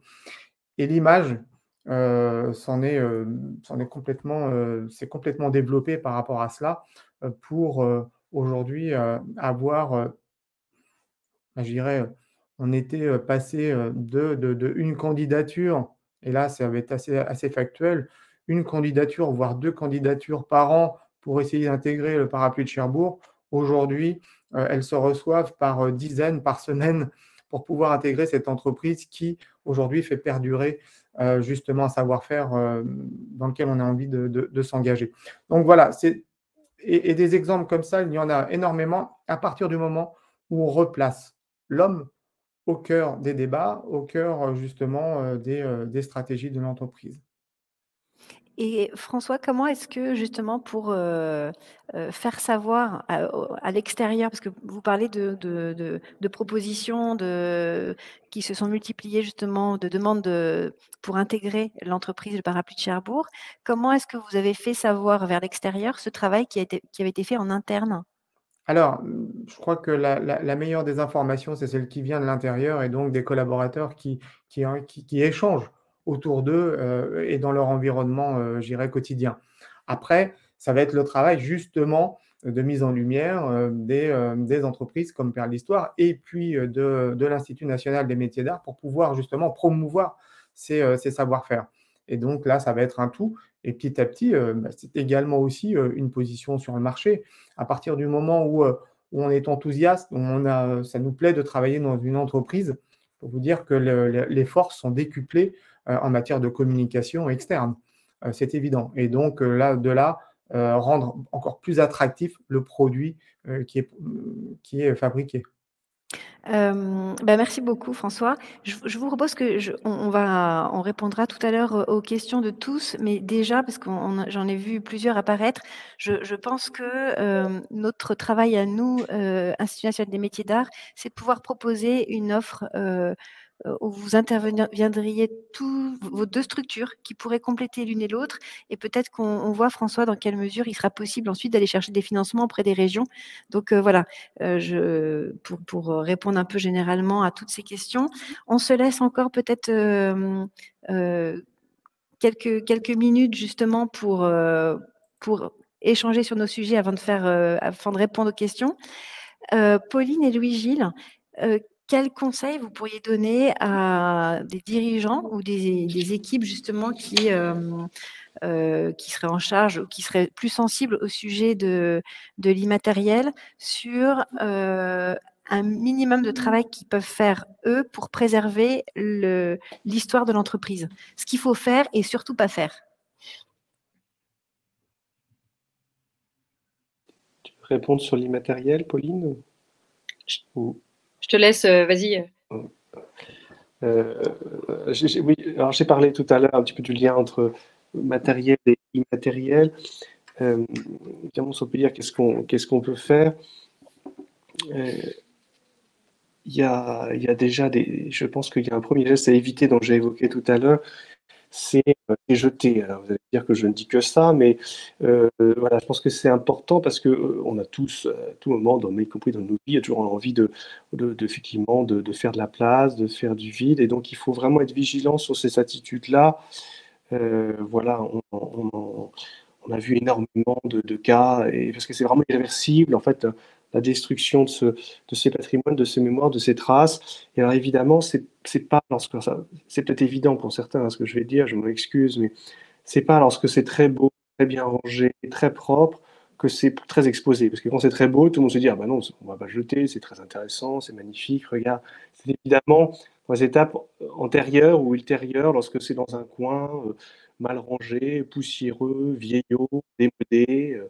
Et l'image, s'en est complètement, s'est complètement développée par rapport à cela, pour, aujourd'hui, avoir, bah, je dirais, on était, passé, de une candidature et là, ça va être assez factuel, une candidature, voire 2 candidatures par an pour essayer d'intégrer le parapluie de Cherbourg. Aujourd'hui, elles se reçoivent par, dizaines par semaine pour pouvoir intégrer cette entreprise qui, aujourd'hui, fait perdurer, justement un savoir-faire, dans lequel on a envie de s'engager. Donc voilà, c'est et des exemples comme ça, il y en a énormément à partir du moment où on replace l'homme au cœur des débats, au cœur, justement, des stratégies de l'entreprise. Et François, comment est-ce que justement pour, faire savoir à l'extérieur, parce que vous parlez de propositions qui se sont multipliées justement, de demandes pour intégrer l'entreprise Le Parapluie de Cherbourg. Comment est-ce que vous avez fait savoir vers l'extérieur ce travail qui avait été fait en interne? Alors, je crois que la meilleure des informations, c'est celle qui vient de l'intérieur et donc des collaborateurs qui échangent autour d'eux, et dans leur environnement, je dirais quotidien. Après, ça va être le travail justement de mise en lumière, des entreprises comme Perle d'Histoire et puis, de l'Institut national des métiers d'art pour pouvoir justement promouvoir ces savoir-faire. Et donc là, ça va être un tout et petit à petit, bah, c'est également aussi, une position sur le marché. À partir du moment où on est enthousiaste, où ça nous plaît de travailler dans une entreprise, pour vous dire que les forces sont décuplées, en matière de communication externe. C'est évident et donc, rendre encore plus attractif le produit, qui est fabriqué. Merci beaucoup François. Je vous propose que on répondra tout à l'heure, aux questions de tous, mais déjà parce j'en ai vu plusieurs apparaître, je pense que, notre travail à nous, Institut national des métiers d'art, c'est de pouvoir proposer une offre, où vous interviendriez tous vos 2 structures qui pourraient compléter l'une et l'autre et peut-être qu'on voit François dans quelle mesure il sera possible ensuite d'aller chercher des financements auprès des régions. Donc, voilà, pour répondre un peu généralement à toutes ces questions. On se laisse encore peut-être, quelques minutes justement pour échanger sur nos sujets avant de répondre aux questions. Pauline et Louis-Gilles, quels conseils vous pourriez donner à des dirigeants ou des équipes justement qui seraient en charge ou qui seraient plus sensibles au sujet de l'immatériel sur un minimum de travail qu'ils peuvent faire, eux, pour préserver l'histoire de l'entreprise? Ce qu'il faut faire et surtout pas faire. Tu veux répondre sur l'immatériel, Pauline? Je te laisse, vas-y. Oui, alors j'ai parlé tout à l'heure un petit peu du lien entre matériel et immatériel. Évidemment, on peut dire qu'est-ce qu'on peut faire. Il y a déjà je pense qu'il y a un premier geste à éviter, dont j'ai évoqué tout à l'heure, c'est jeter. Alors, vous allez dire que je ne dis que ça, mais voilà, je pense que c'est important parce que on a tous, à tout moment, y compris dans nos vies, il y a toujours envie effectivement, de faire de la place, de faire du vide, et donc il faut vraiment être vigilant sur ces attitudes-là. Voilà, on a vu énormément de cas, et parce que c'est vraiment irréversible, en fait, la destruction de ces patrimoines, de ces mémoires, de ces traces. Et alors évidemment, c'est pas lorsque c'est peut-être évident pour certains, hein, ce que je vais dire, je m'en excuse, mais c'est pas lorsque c'est très beau, très bien rangé, très propre, que c'est très exposé. Parce que quand c'est très beau, tout le monde se dit, ah ben non, on va pas jeter, c'est très intéressant, c'est magnifique, regarde. C'est évidemment dans les étapes antérieures ou ultérieures, lorsque c'est dans un coin mal rangé, poussiéreux, vieillot, démodé,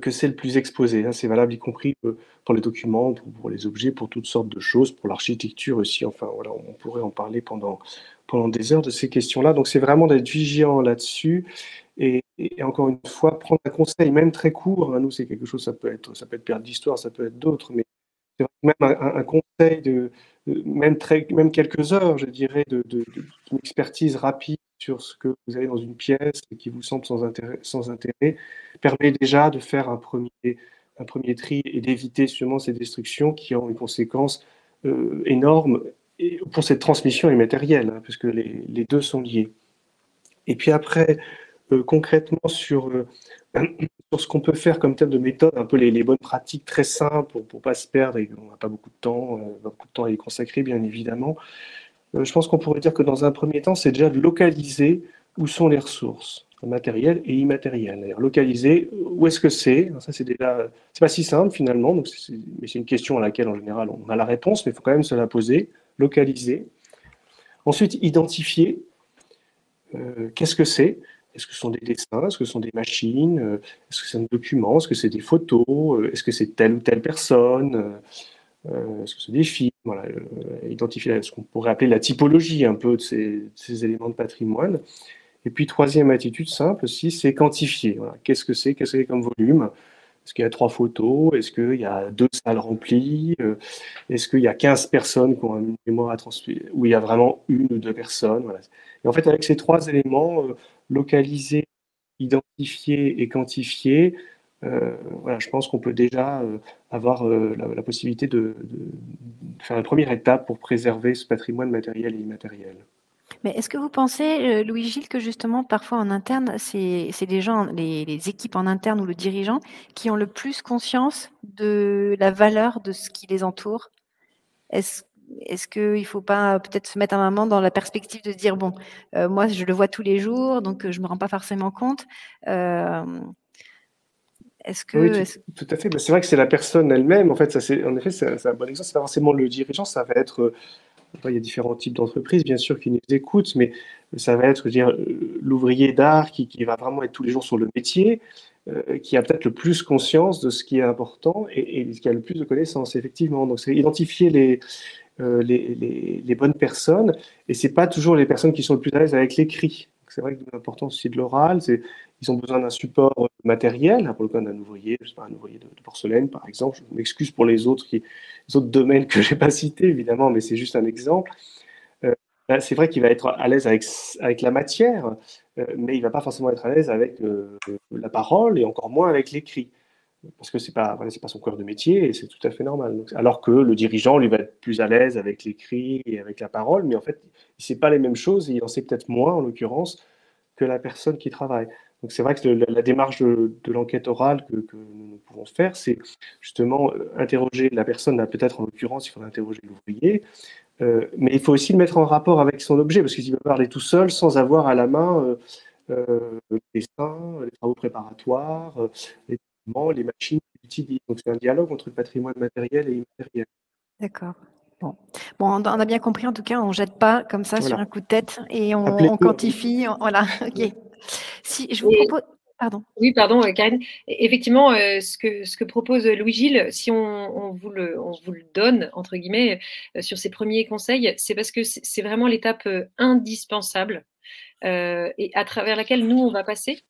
que c'est le plus exposé, hein. C'est valable y compris pour les documents, pour les objets, pour toutes sortes de choses, pour l'architecture aussi. Enfin, voilà, on pourrait en parler pendant des heures de ces questions-là. Donc, c'est vraiment d'être vigilant là-dessus. Et encore une fois, prendre un conseil, même très court, hein. Nous, c'est quelque chose, ça peut être Père d'Histoire, ça peut être d'autres, mais c'est même un conseil même quelques heures, je dirais, d'une expertise rapide sur ce que vous avez dans une pièce et qui vous semble sans intérêt, permet déjà de faire un premier tri et d'éviter justement ces destructions qui ont une conséquence énorme pour cette transmission immatérielle, hein, puisque les deux sont liés. Et puis après, concrètement sur ce qu'on peut faire comme terme de méthode, un peu les bonnes pratiques très simples pour ne pas se perdre, et on n'a pas beaucoup de temps à y consacrer, bien évidemment. Je pense qu'on pourrait dire que dans un premier temps, c'est déjà de localiser où sont les ressources matérielles et immatérielles. D'ailleurs, localiser où est-ce que c'est, ça c'est pas si simple finalement, mais c'est une question à laquelle en général on a la réponse, mais il faut quand même se la poser. Localiser. Ensuite, identifier. Qu'est-ce que c'est? Est-ce que ce sont des dessins? Est-ce que ce sont des machines? Est-ce que c'est un document? Est-ce que c'est des photos? Est-ce que c'est telle ou telle personne? Est-ce que c'est des films? Voilà, identifier ce qu'on pourrait appeler la typologie un peu de ces éléments de patrimoine. Et puis, troisième attitude simple aussi, c'est quantifier. Voilà. Qu'est-ce que c'est comme volume? Est-ce qu'il y a 3 photos? Est-ce qu'il y a 2 salles remplies? Est-ce qu'il y a 15 personnes qui ont une mémoire à transmettre? Ou il y a vraiment 1 ou 2 personnes? Voilà. Et en fait, avec ces 3 éléments, localiser, identifier et quantifier, voilà, je pense qu'on peut déjà avoir la possibilité de faire la première étape pour préserver ce patrimoine matériel et immatériel. Mais est-ce que vous pensez, Louis-Gilles, que justement, parfois en interne, c'est les gens, les équipes en interne ou le dirigeant qui ont le plus conscience de la valeur de ce qui les entoure? Est-ce qu'il ne faut pas peut-être se mettre un moment dans la perspective de se dire, bon, moi, je le vois tous les jours, donc je ne me rends pas forcément compte. Oui, tout à fait. Mais c'est vrai que c'est la personne elle-même. En fait, en effet, c'est un bon exemple. C'est pas forcément le dirigeant, ça va être. Il y a différents types d'entreprises, bien sûr, qui nous écoutent, mais ça va être, je veux dire, l'ouvrier d'art qui va vraiment être tous les jours sur le métier, qui a peut-être le plus conscience de ce qui est important et qui a le plus de connaissances, effectivement. Donc, c'est identifier les bonnes personnes, et c'est pas toujours les personnes qui sont le plus à l'aise avec l'écrit. C'est vrai que l'importance aussi de l'oral, ils ont besoin d'un support matériel, hein, pour le cas d'un ouvrier, je sais pas, un ouvrier de porcelaine par exemple. Je m'excuse pour les autres domaines que j'ai pas cités évidemment, mais c'est juste un exemple. C'est vrai qu'il va être à l'aise avec la matière, mais il va pas forcément être à l'aise avec la parole et encore moins avec l'écrit. Parce que c'est pas son cœur de métier et c'est tout à fait normal. Donc, alors que le dirigeant, lui, va être plus à l'aise avec l'écrit et avec la parole, mais en fait, il ne sait pas les mêmes choses et il en sait peut-être moins, en l'occurrence, que la personne qui travaille. Donc c'est vrai que la démarche de l'enquête orale que nous pouvons faire, c'est justement interroger la personne, peut-être en l'occurrence, il faudra interroger l'ouvrier, mais il faut aussi le mettre en rapport avec son objet, parce qu'il va parler tout seul sans avoir à la main les dessins, les travaux préparatoires, les documents, les machines qu'il utilise. Donc c'est un dialogue entre le patrimoine matériel et immatériel. D'accord. Bon, on a bien compris, en tout cas, on ne jette pas comme ça sur Voilà. un coup de tête et on Appelez-nous. quantifie. Voilà, ok. Si je vous propose. Pardon. Oui, pardon, Karine. Effectivement, ce que propose Louis-Gilles, si on vous le donne, entre guillemets, sur ses premiers conseils, c'est parce que c'est vraiment l'étape indispensable et à travers laquelle nous, on va passer.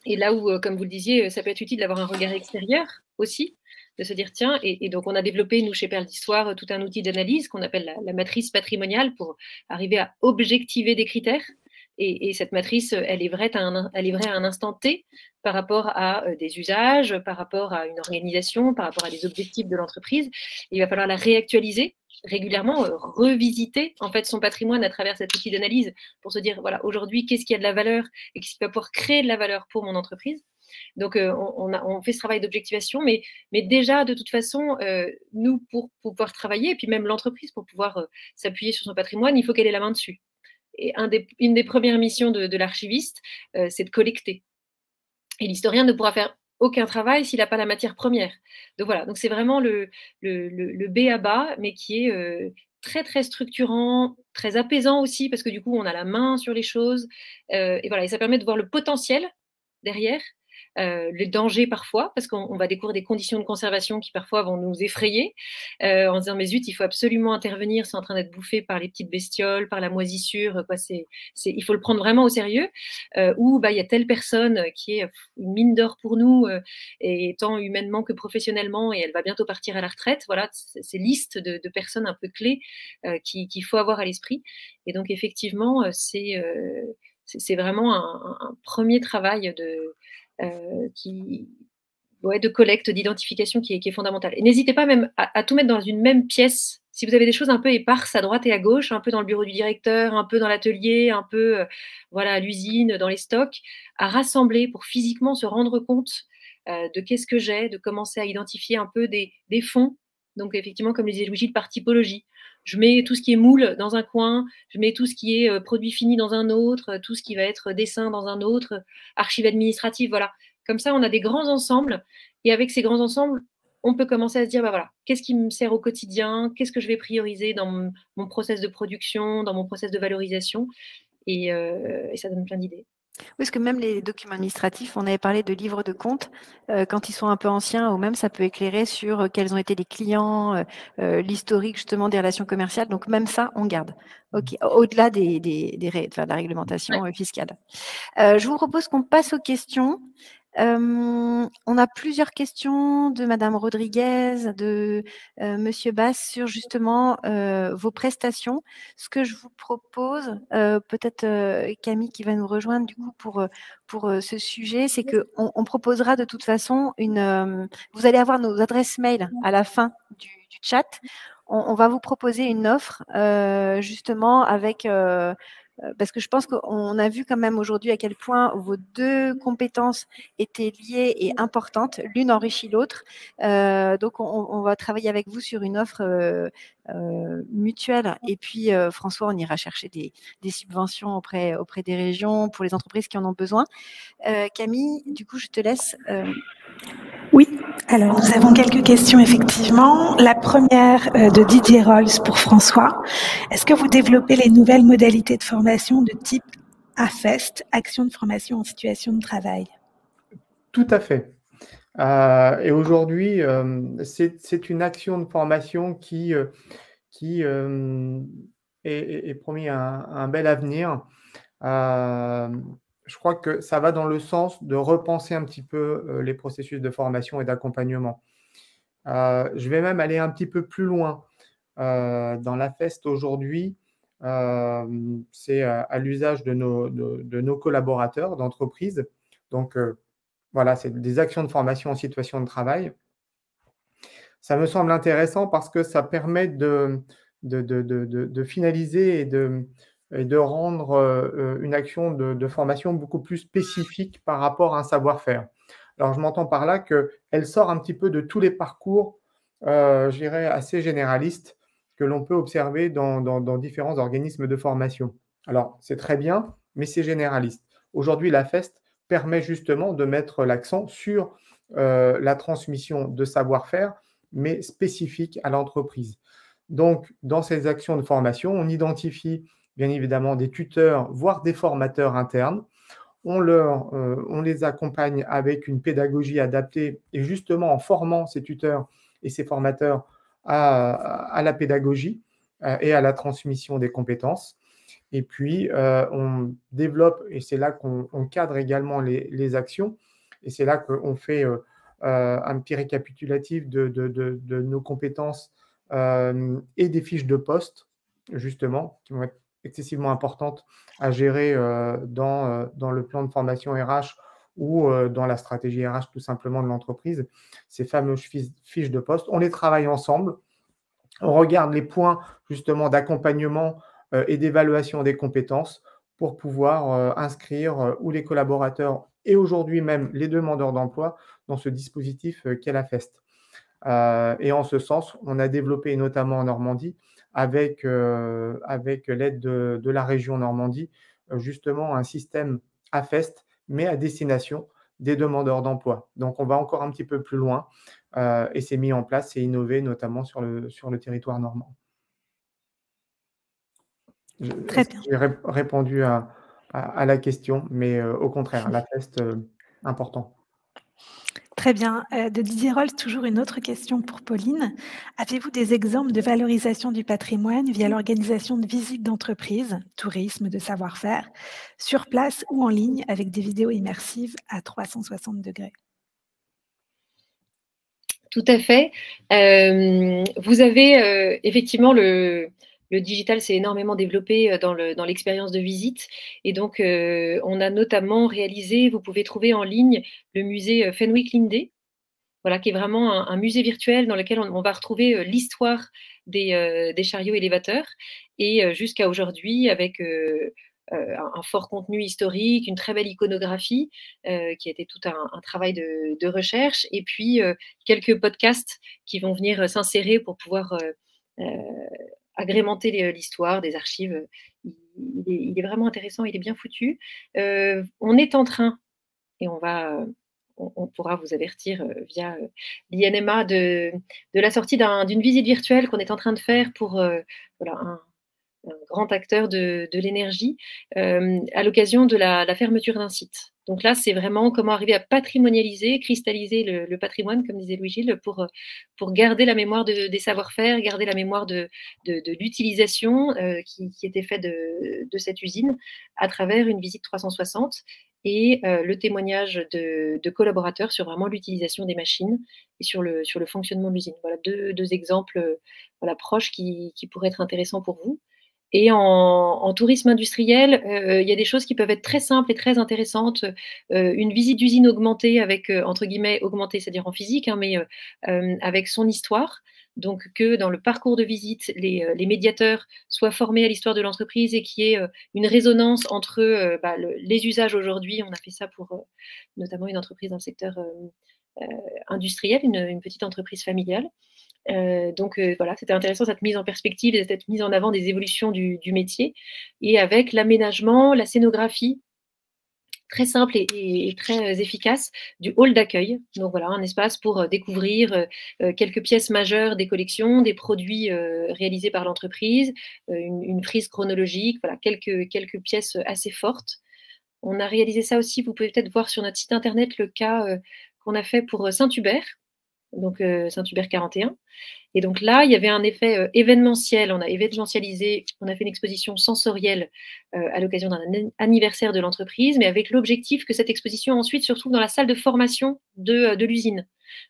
Et là où, comme vous le disiez, ça peut être utile d'avoir un regard extérieur aussi, de se dire, tiens, et donc on a développé, nous, chez Perles d'Histoire, tout un outil d'analyse qu'on appelle la matrice patrimoniale pour arriver à objectiver des critères. Et cette matrice, elle est vraie à un instant T par rapport à des usages, par rapport à une organisation, par rapport à des objectifs de l'entreprise. Il va falloir la réactualiser régulièrement, revisiter en fait son patrimoine à travers cet outil d'analyse pour se dire, voilà, aujourd'hui, qu'est-ce qui a de la valeur et qu'est-ce qui va pouvoir créer de la valeur pour mon entreprise. Donc, on fait ce travail d'objectivation, mais déjà, de toute façon, nous, pour pouvoir travailler, et puis même l'entreprise, pour pouvoir s'appuyer sur son patrimoine, il faut qu'elle ait la main dessus. Et une des premières missions de l'archiviste, c'est de collecter. Et l'historien ne pourra faire aucun travail s'il n'a pas la matière première. Donc voilà, donc c'est vraiment le B à bas, mais qui est très, très structurant, très apaisant aussi, parce que du coup, on a la main sur les choses. Et voilà, et ça permet de voir le potentiel derrière, les dangers parfois, parce qu'on va découvrir des conditions de conservation qui parfois vont nous effrayer, en se disant mais zut, il faut absolument intervenir, c'est en train d'être bouffé par les petites bestioles, par la moisissure, quoi. Il faut le prendre vraiment au sérieux. Ou il y a telle personne qui est une mine d'or pour nous, et tant humainement que professionnellement, et elle va bientôt partir à la retraite. Voilà, ces listes de personnes un peu clés qu'il faut avoir à l'esprit. Et donc effectivement, c'est vraiment un premier travail de collecte, d'identification qui est fondamentale. Et n'hésitez pas même à tout mettre dans une même pièce. Si vous avez des choses un peu éparses à droite et à gauche, un peu dans le bureau du directeur, un peu dans l'atelier, un peu à l'usine, dans les stocks, à rassembler pour physiquement se rendre compte de qu'est-ce que j'ai, de commencer à identifier un peu des fonds. Donc effectivement, comme le disait Louis-Gilles, par typologie. Je mets tout ce qui est moule dans un coin, je mets tout ce qui est produit fini dans un autre, tout ce qui va être dessin dans un autre, archive administrative, voilà. Comme ça, on a des grands ensembles. Et avec ces grands ensembles, on peut commencer à se dire, voilà, qu'est-ce qui me sert au quotidien? Qu'est-ce que je vais prioriser dans mon process de production, dans mon process de valorisation? Et ça donne plein d'idées. Oui, parce que même les documents administratifs, on avait parlé de livres de compte, quand ils sont un peu anciens, ou même ça peut éclairer sur quels ont été les clients, l'historique justement des relations commerciales. Donc même ça, on garde. Ok, au-delà de la réglementation fiscale. Je vous propose qu'on passe aux questions. On a plusieurs questions de Madame Rodriguez, de Monsieur Bass sur justement vos prestations. Ce que je vous propose, peut-être Camille qui va nous rejoindre du coup pour ce sujet, c'est qu'on proposera de toute façon vous allez avoir nos adresses mail à la fin du chat. On va vous proposer une offre justement avec parce que je pense qu'on a vu quand même aujourd'hui à quel point vos deux compétences étaient liées et importantes. L'une enrichit l'autre. Donc, on va travailler avec vous sur une offre mutuelle. Et puis, François, on ira chercher des subventions auprès des régions pour les entreprises qui en ont besoin. Camille, du coup, je te laisse. Oui, alors nous avons quelques questions effectivement. La première de Didier Royce pour François. Est-ce que vous développez les nouvelles modalités de formation de type AFEST, Action de formation en situation de travail? Tout à fait. Et aujourd'hui, c'est une action de formation qui est promis un bel avenir. Je crois que ça va dans le sens de repenser un petit peu les processus de formation et d'accompagnement. Je vais même aller un petit peu plus loin. Dans la FEST aujourd'hui, c'est à l'usage de nos collaborateurs d'entreprise. Donc, voilà, c'est des actions de formation en situation de travail. Ça me semble intéressant parce que ça permet de finaliser et et de rendre une action de formation beaucoup plus spécifique par rapport à un savoir-faire. Alors, je m'entends par là qu'elle sort un petit peu de tous les parcours, je dirais, assez généralistes que l'on peut observer dans différents organismes de formation. Alors, c'est très bien, mais c'est généraliste. Aujourd'hui, la FEST permet justement de mettre l'accent sur la transmission de savoir-faire, mais spécifique à l'entreprise. Donc, dans ces actions de formation, on identifie bien évidemment des tuteurs, voire des formateurs internes. On les accompagne avec une pédagogie adaptée et justement en formant ces tuteurs et ces formateurs à la pédagogie et à la transmission des compétences. Et puis, on développe, et c'est là qu'on cadre également les actions, et c'est là qu'on fait un petit récapitulatif de nos compétences et des fiches de poste, justement, qui vont être excessivement importantes à gérer dans le plan de formation RH ou dans la stratégie RH tout simplement de l'entreprise. Ces fameuses fiches de poste, on les travaille ensemble, on regarde les points justement d'accompagnement et d'évaluation des compétences pour pouvoir inscrire ou les collaborateurs et aujourd'hui même les demandeurs d'emploi dans ce dispositif qu'est la FEST. Et en ce sens, on a développé notamment en Normandie, avec l'aide de la région Normandie, justement un système AFEST, mais à destination des demandeurs d'emploi. Donc, on va encore un petit peu plus loin et c'est mis en place et innové notamment sur le territoire normand. Très bien. J'ai répondu à la question, mais au contraire, l'AFEST, important. Très bien. De Didier Rolls, toujours une autre question pour Pauline. Avez-vous des exemples de valorisation du patrimoine via l'organisation de visites d'entreprise, tourisme, de savoir-faire, sur place ou en ligne avec des vidéos immersives à 360 degrés? Tout à fait. Vous avez effectivement le digital s'est énormément développé dans l'expérience de visite. Et donc, on a notamment réalisé, vous pouvez trouver en ligne le musée Fenwick Linde, voilà, qui est vraiment un musée virtuel dans lequel on va retrouver l'histoire des chariots élévateurs et jusqu'à aujourd'hui avec un fort contenu historique, une très belle iconographie qui a été tout un travail de recherche et puis quelques podcasts qui vont venir s'insérer pour pouvoir agrémenter l'histoire des archives. Il est vraiment intéressant, il est bien foutu. On est en train, et on pourra vous avertir via l'INMA de la sortie d'une visite virtuelle qu'on est en train de faire pour voilà, un grand acteur de l'énergie à l'occasion de la fermeture d'un site. Donc là, c'est vraiment comment arriver à patrimonialiser, cristalliser le patrimoine, comme disait Louis-Gilles, pour garder la mémoire des savoir-faire, garder la mémoire de l'utilisation qui était faite de cette usine à travers une visite 360 et le témoignage de collaborateurs sur vraiment l'utilisation des machines et sur le fonctionnement de l'usine. Voilà deux exemples voilà, proches qui pourraient être intéressants pour vous. Et en tourisme industriel, il y a des choses qui peuvent être très simples et très intéressantes. Une visite d'usine augmentée avec, entre guillemets, augmentée, c'est-à-dire en physique, hein, mais avec son histoire. Donc, que dans le parcours de visite, les médiateurs soient formés à l'histoire de l'entreprise et qu'il y ait une résonance entre les usages aujourd'hui. On a fait ça pour notamment une entreprise dans le secteur industriel, une petite entreprise familiale. Donc voilà, c'était intéressant cette mise en perspective et cette mise en avant des évolutions du métier et avec l'aménagement, la scénographie très simple et très efficace du hall d'accueil. Donc voilà, un espace pour découvrir quelques pièces majeures des collections, des produits réalisés par l'entreprise, une frise chronologique, voilà, quelques pièces assez fortes. On a réalisé ça aussi, vous pouvez peut-être voir sur notre site internet le cas qu'on a fait pour Saint-Hubert, donc Saint-Hubert 41. Et donc là, il y avait un effet événementiel. On a événementialisé, on a fait une exposition sensorielle à l'occasion d'un anniversaire de l'entreprise, mais avec l'objectif que cette exposition ensuite se retrouve dans la salle de formation de l'usine.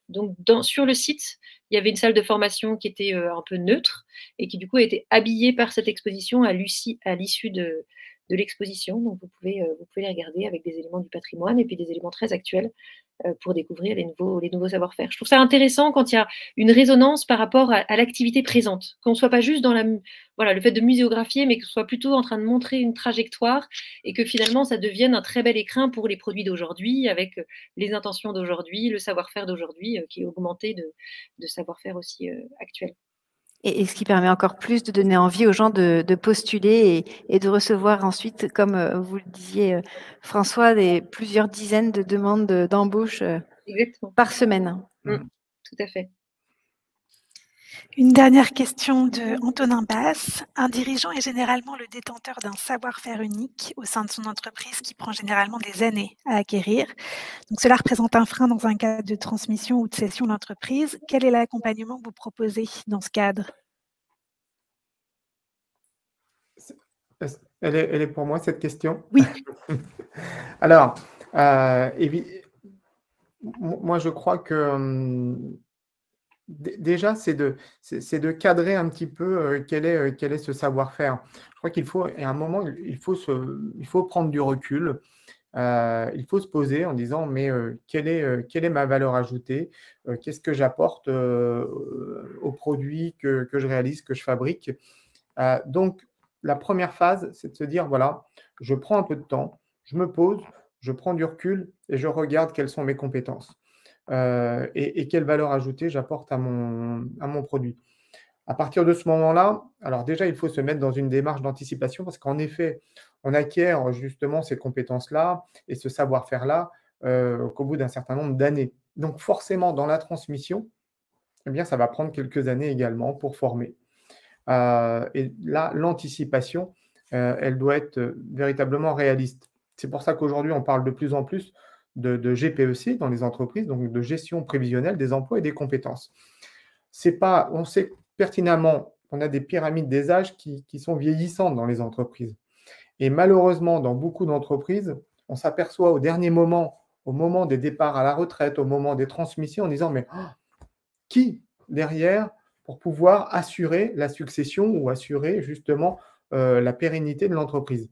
Donc sur le site, il y avait une salle de formation qui était un peu neutre et qui du coup a été habillée par cette exposition à l'issue de l'exposition. Donc vous pouvez les regarder avec des éléments du patrimoine et puis des éléments très actuels pour découvrir les nouveaux savoir-faire. Je trouve ça intéressant quand il y a une résonance par rapport à l'activité présente, qu'on ne soit pas juste dans le fait de muséographier, mais que ce soit plutôt en train de montrer une trajectoire et que finalement ça devienne un très bel écrin pour les produits d'aujourd'hui, avec les intentions d'aujourd'hui, le savoir-faire d'aujourd'hui, qui est augmenté de savoir-faire aussi actuel. Et ce qui permet encore plus de donner envie aux gens de postuler et de recevoir ensuite, comme vous le disiez, François, plusieurs dizaines de demandes d'embauche par semaine. Tout à fait. Une dernière question de Antonin Basse. Un dirigeant est généralement le détenteur d'un savoir-faire unique au sein de son entreprise qui prend généralement des années à acquérir. Donc, cela représente un frein dans un cadre de transmission ou de cession d'entreprise. Quel est l'accompagnement que vous proposez dans ce cadre? Elle est pour moi, cette question? Oui. Alors, moi, je crois que déjà, c'est de cadrer un petit peu quel est ce savoir-faire. Je crois qu'il faut, à un moment, il faut prendre du recul. Il faut se poser en disant, mais quelle est ma valeur ajoutée? Qu'est-ce que j'apporte aux produits que je réalise, que je fabrique? Donc, la première phase, c'est de se dire, voilà, je prends un peu de temps, je me pose, je prends du recul et je regarde quelles sont mes compétences et quelle valeur ajoutée j'apporte à mon produit. À partir de ce moment-là, alors déjà, il faut se mettre dans une démarche d'anticipation parce qu'en effet, on acquiert justement ces compétences-là et ce savoir-faire-là qu'au bout d'un certain nombre d'années. Donc forcément, dans la transmission, eh bien, ça va prendre quelques années également pour former. Et là, l'anticipation, elle doit être véritablement réaliste. C'est pour ça qu'aujourd'hui, on parle de plus en plus de GPEC dans les entreprises, donc de gestion prévisionnelle des emplois et des compétences. On sait pertinemment qu'on a des pyramides des âges qui sont vieillissantes dans les entreprises. Et malheureusement, dans beaucoup d'entreprises, on s'aperçoit au dernier moment, au moment des départs à la retraite, au moment des transmissions, en disant, mais qui derrière pour pouvoir assurer la succession ou assurer justement la pérennité de l'entreprise?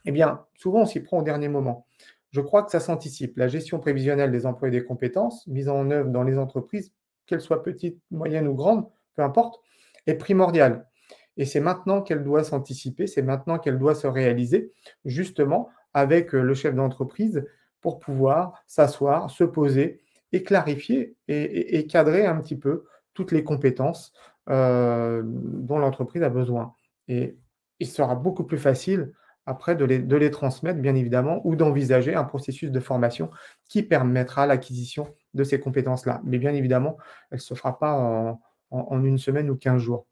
Eh bien, souvent, on s'y prend au dernier moment. Je crois que ça s'anticipe. La gestion prévisionnelle des emplois et des compétences, mise en œuvre dans les entreprises, qu'elles soient petites, moyennes ou grandes, peu importe, est primordiale. Et c'est maintenant qu'elle doit s'anticiper, c'est maintenant qu'elle doit se réaliser, justement avec le chef d'entreprise pour pouvoir s'asseoir, se poser et clarifier et cadrer un petit peu toutes les compétences dont l'entreprise a besoin. Et il sera beaucoup plus facile après de les transmettre, bien évidemment, ou d'envisager un processus de formation qui permettra l'acquisition de ces compétences-là. Mais bien évidemment, elle ne se fera pas en une semaine ou 15 jours.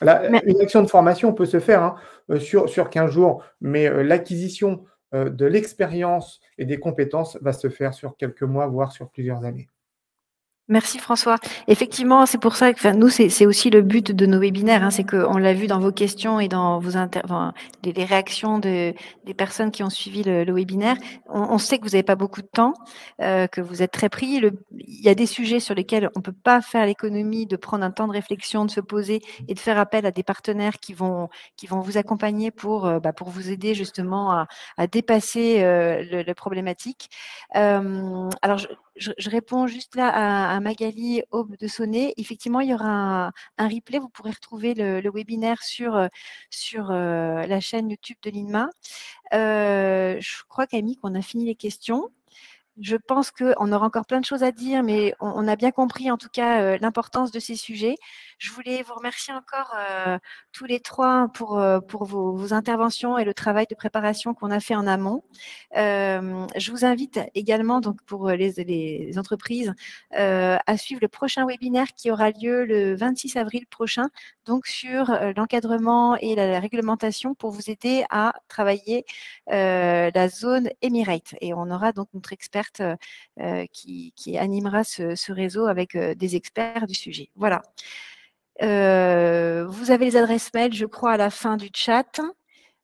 Une action de formation peut se faire sur 15 jours, mais l'acquisition de l'expérience et des compétences va se faire sur quelques mois, voire sur plusieurs années. Merci François. Effectivement, c'est pour ça que nous, c'est aussi le but de nos webinaires, c'est qu'on l'a vu dans vos questions et dans vos les réactions des personnes qui ont suivi le webinaire. On sait que vous n'avez pas beaucoup de temps, que vous êtes très pris. Il y a des sujets sur lesquels on ne peut pas faire l'économie de prendre un temps de réflexion, de se poser et de faire appel à des partenaires qui vont vous accompagner pour vous aider justement à dépasser les problématiques. Alors, je réponds juste là à Magali Aube de Sonnet. Effectivement, il y aura un replay. Vous pourrez retrouver le webinaire sur la chaîne YouTube de l'INMA. Je crois, Camille, qu'on a fini les questions. Je pense qu'on aura encore plein de choses à dire, mais on a bien compris en tout cas l'importance de ces sujets. Je voulais vous remercier encore tous les trois pour vos interventions et le travail de préparation qu'on a fait en amont. Je vous invite également donc pour les entreprises à suivre le prochain webinaire qui aura lieu le 26 avril prochain, donc sur l'encadrement et la réglementation pour vous aider à travailler la zone Emirate. Et on aura donc notre experte qui animera ce réseau avec des experts du sujet. Voilà. Vous avez les adresses mail, je crois, à la fin du chat.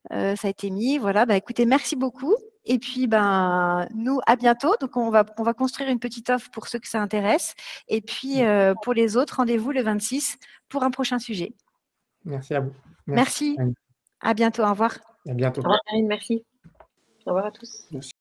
Ça a été mis. Voilà. Écoutez, merci beaucoup. Et puis, nous, à bientôt. Donc, on va construire une petite offre pour ceux que ça intéresse. Et puis, pour les autres, rendez-vous le 26 pour un prochain sujet. Merci à vous. Merci. À bientôt. Au revoir. À bientôt. Au revoir, Karine. Merci. Au revoir à tous. Merci.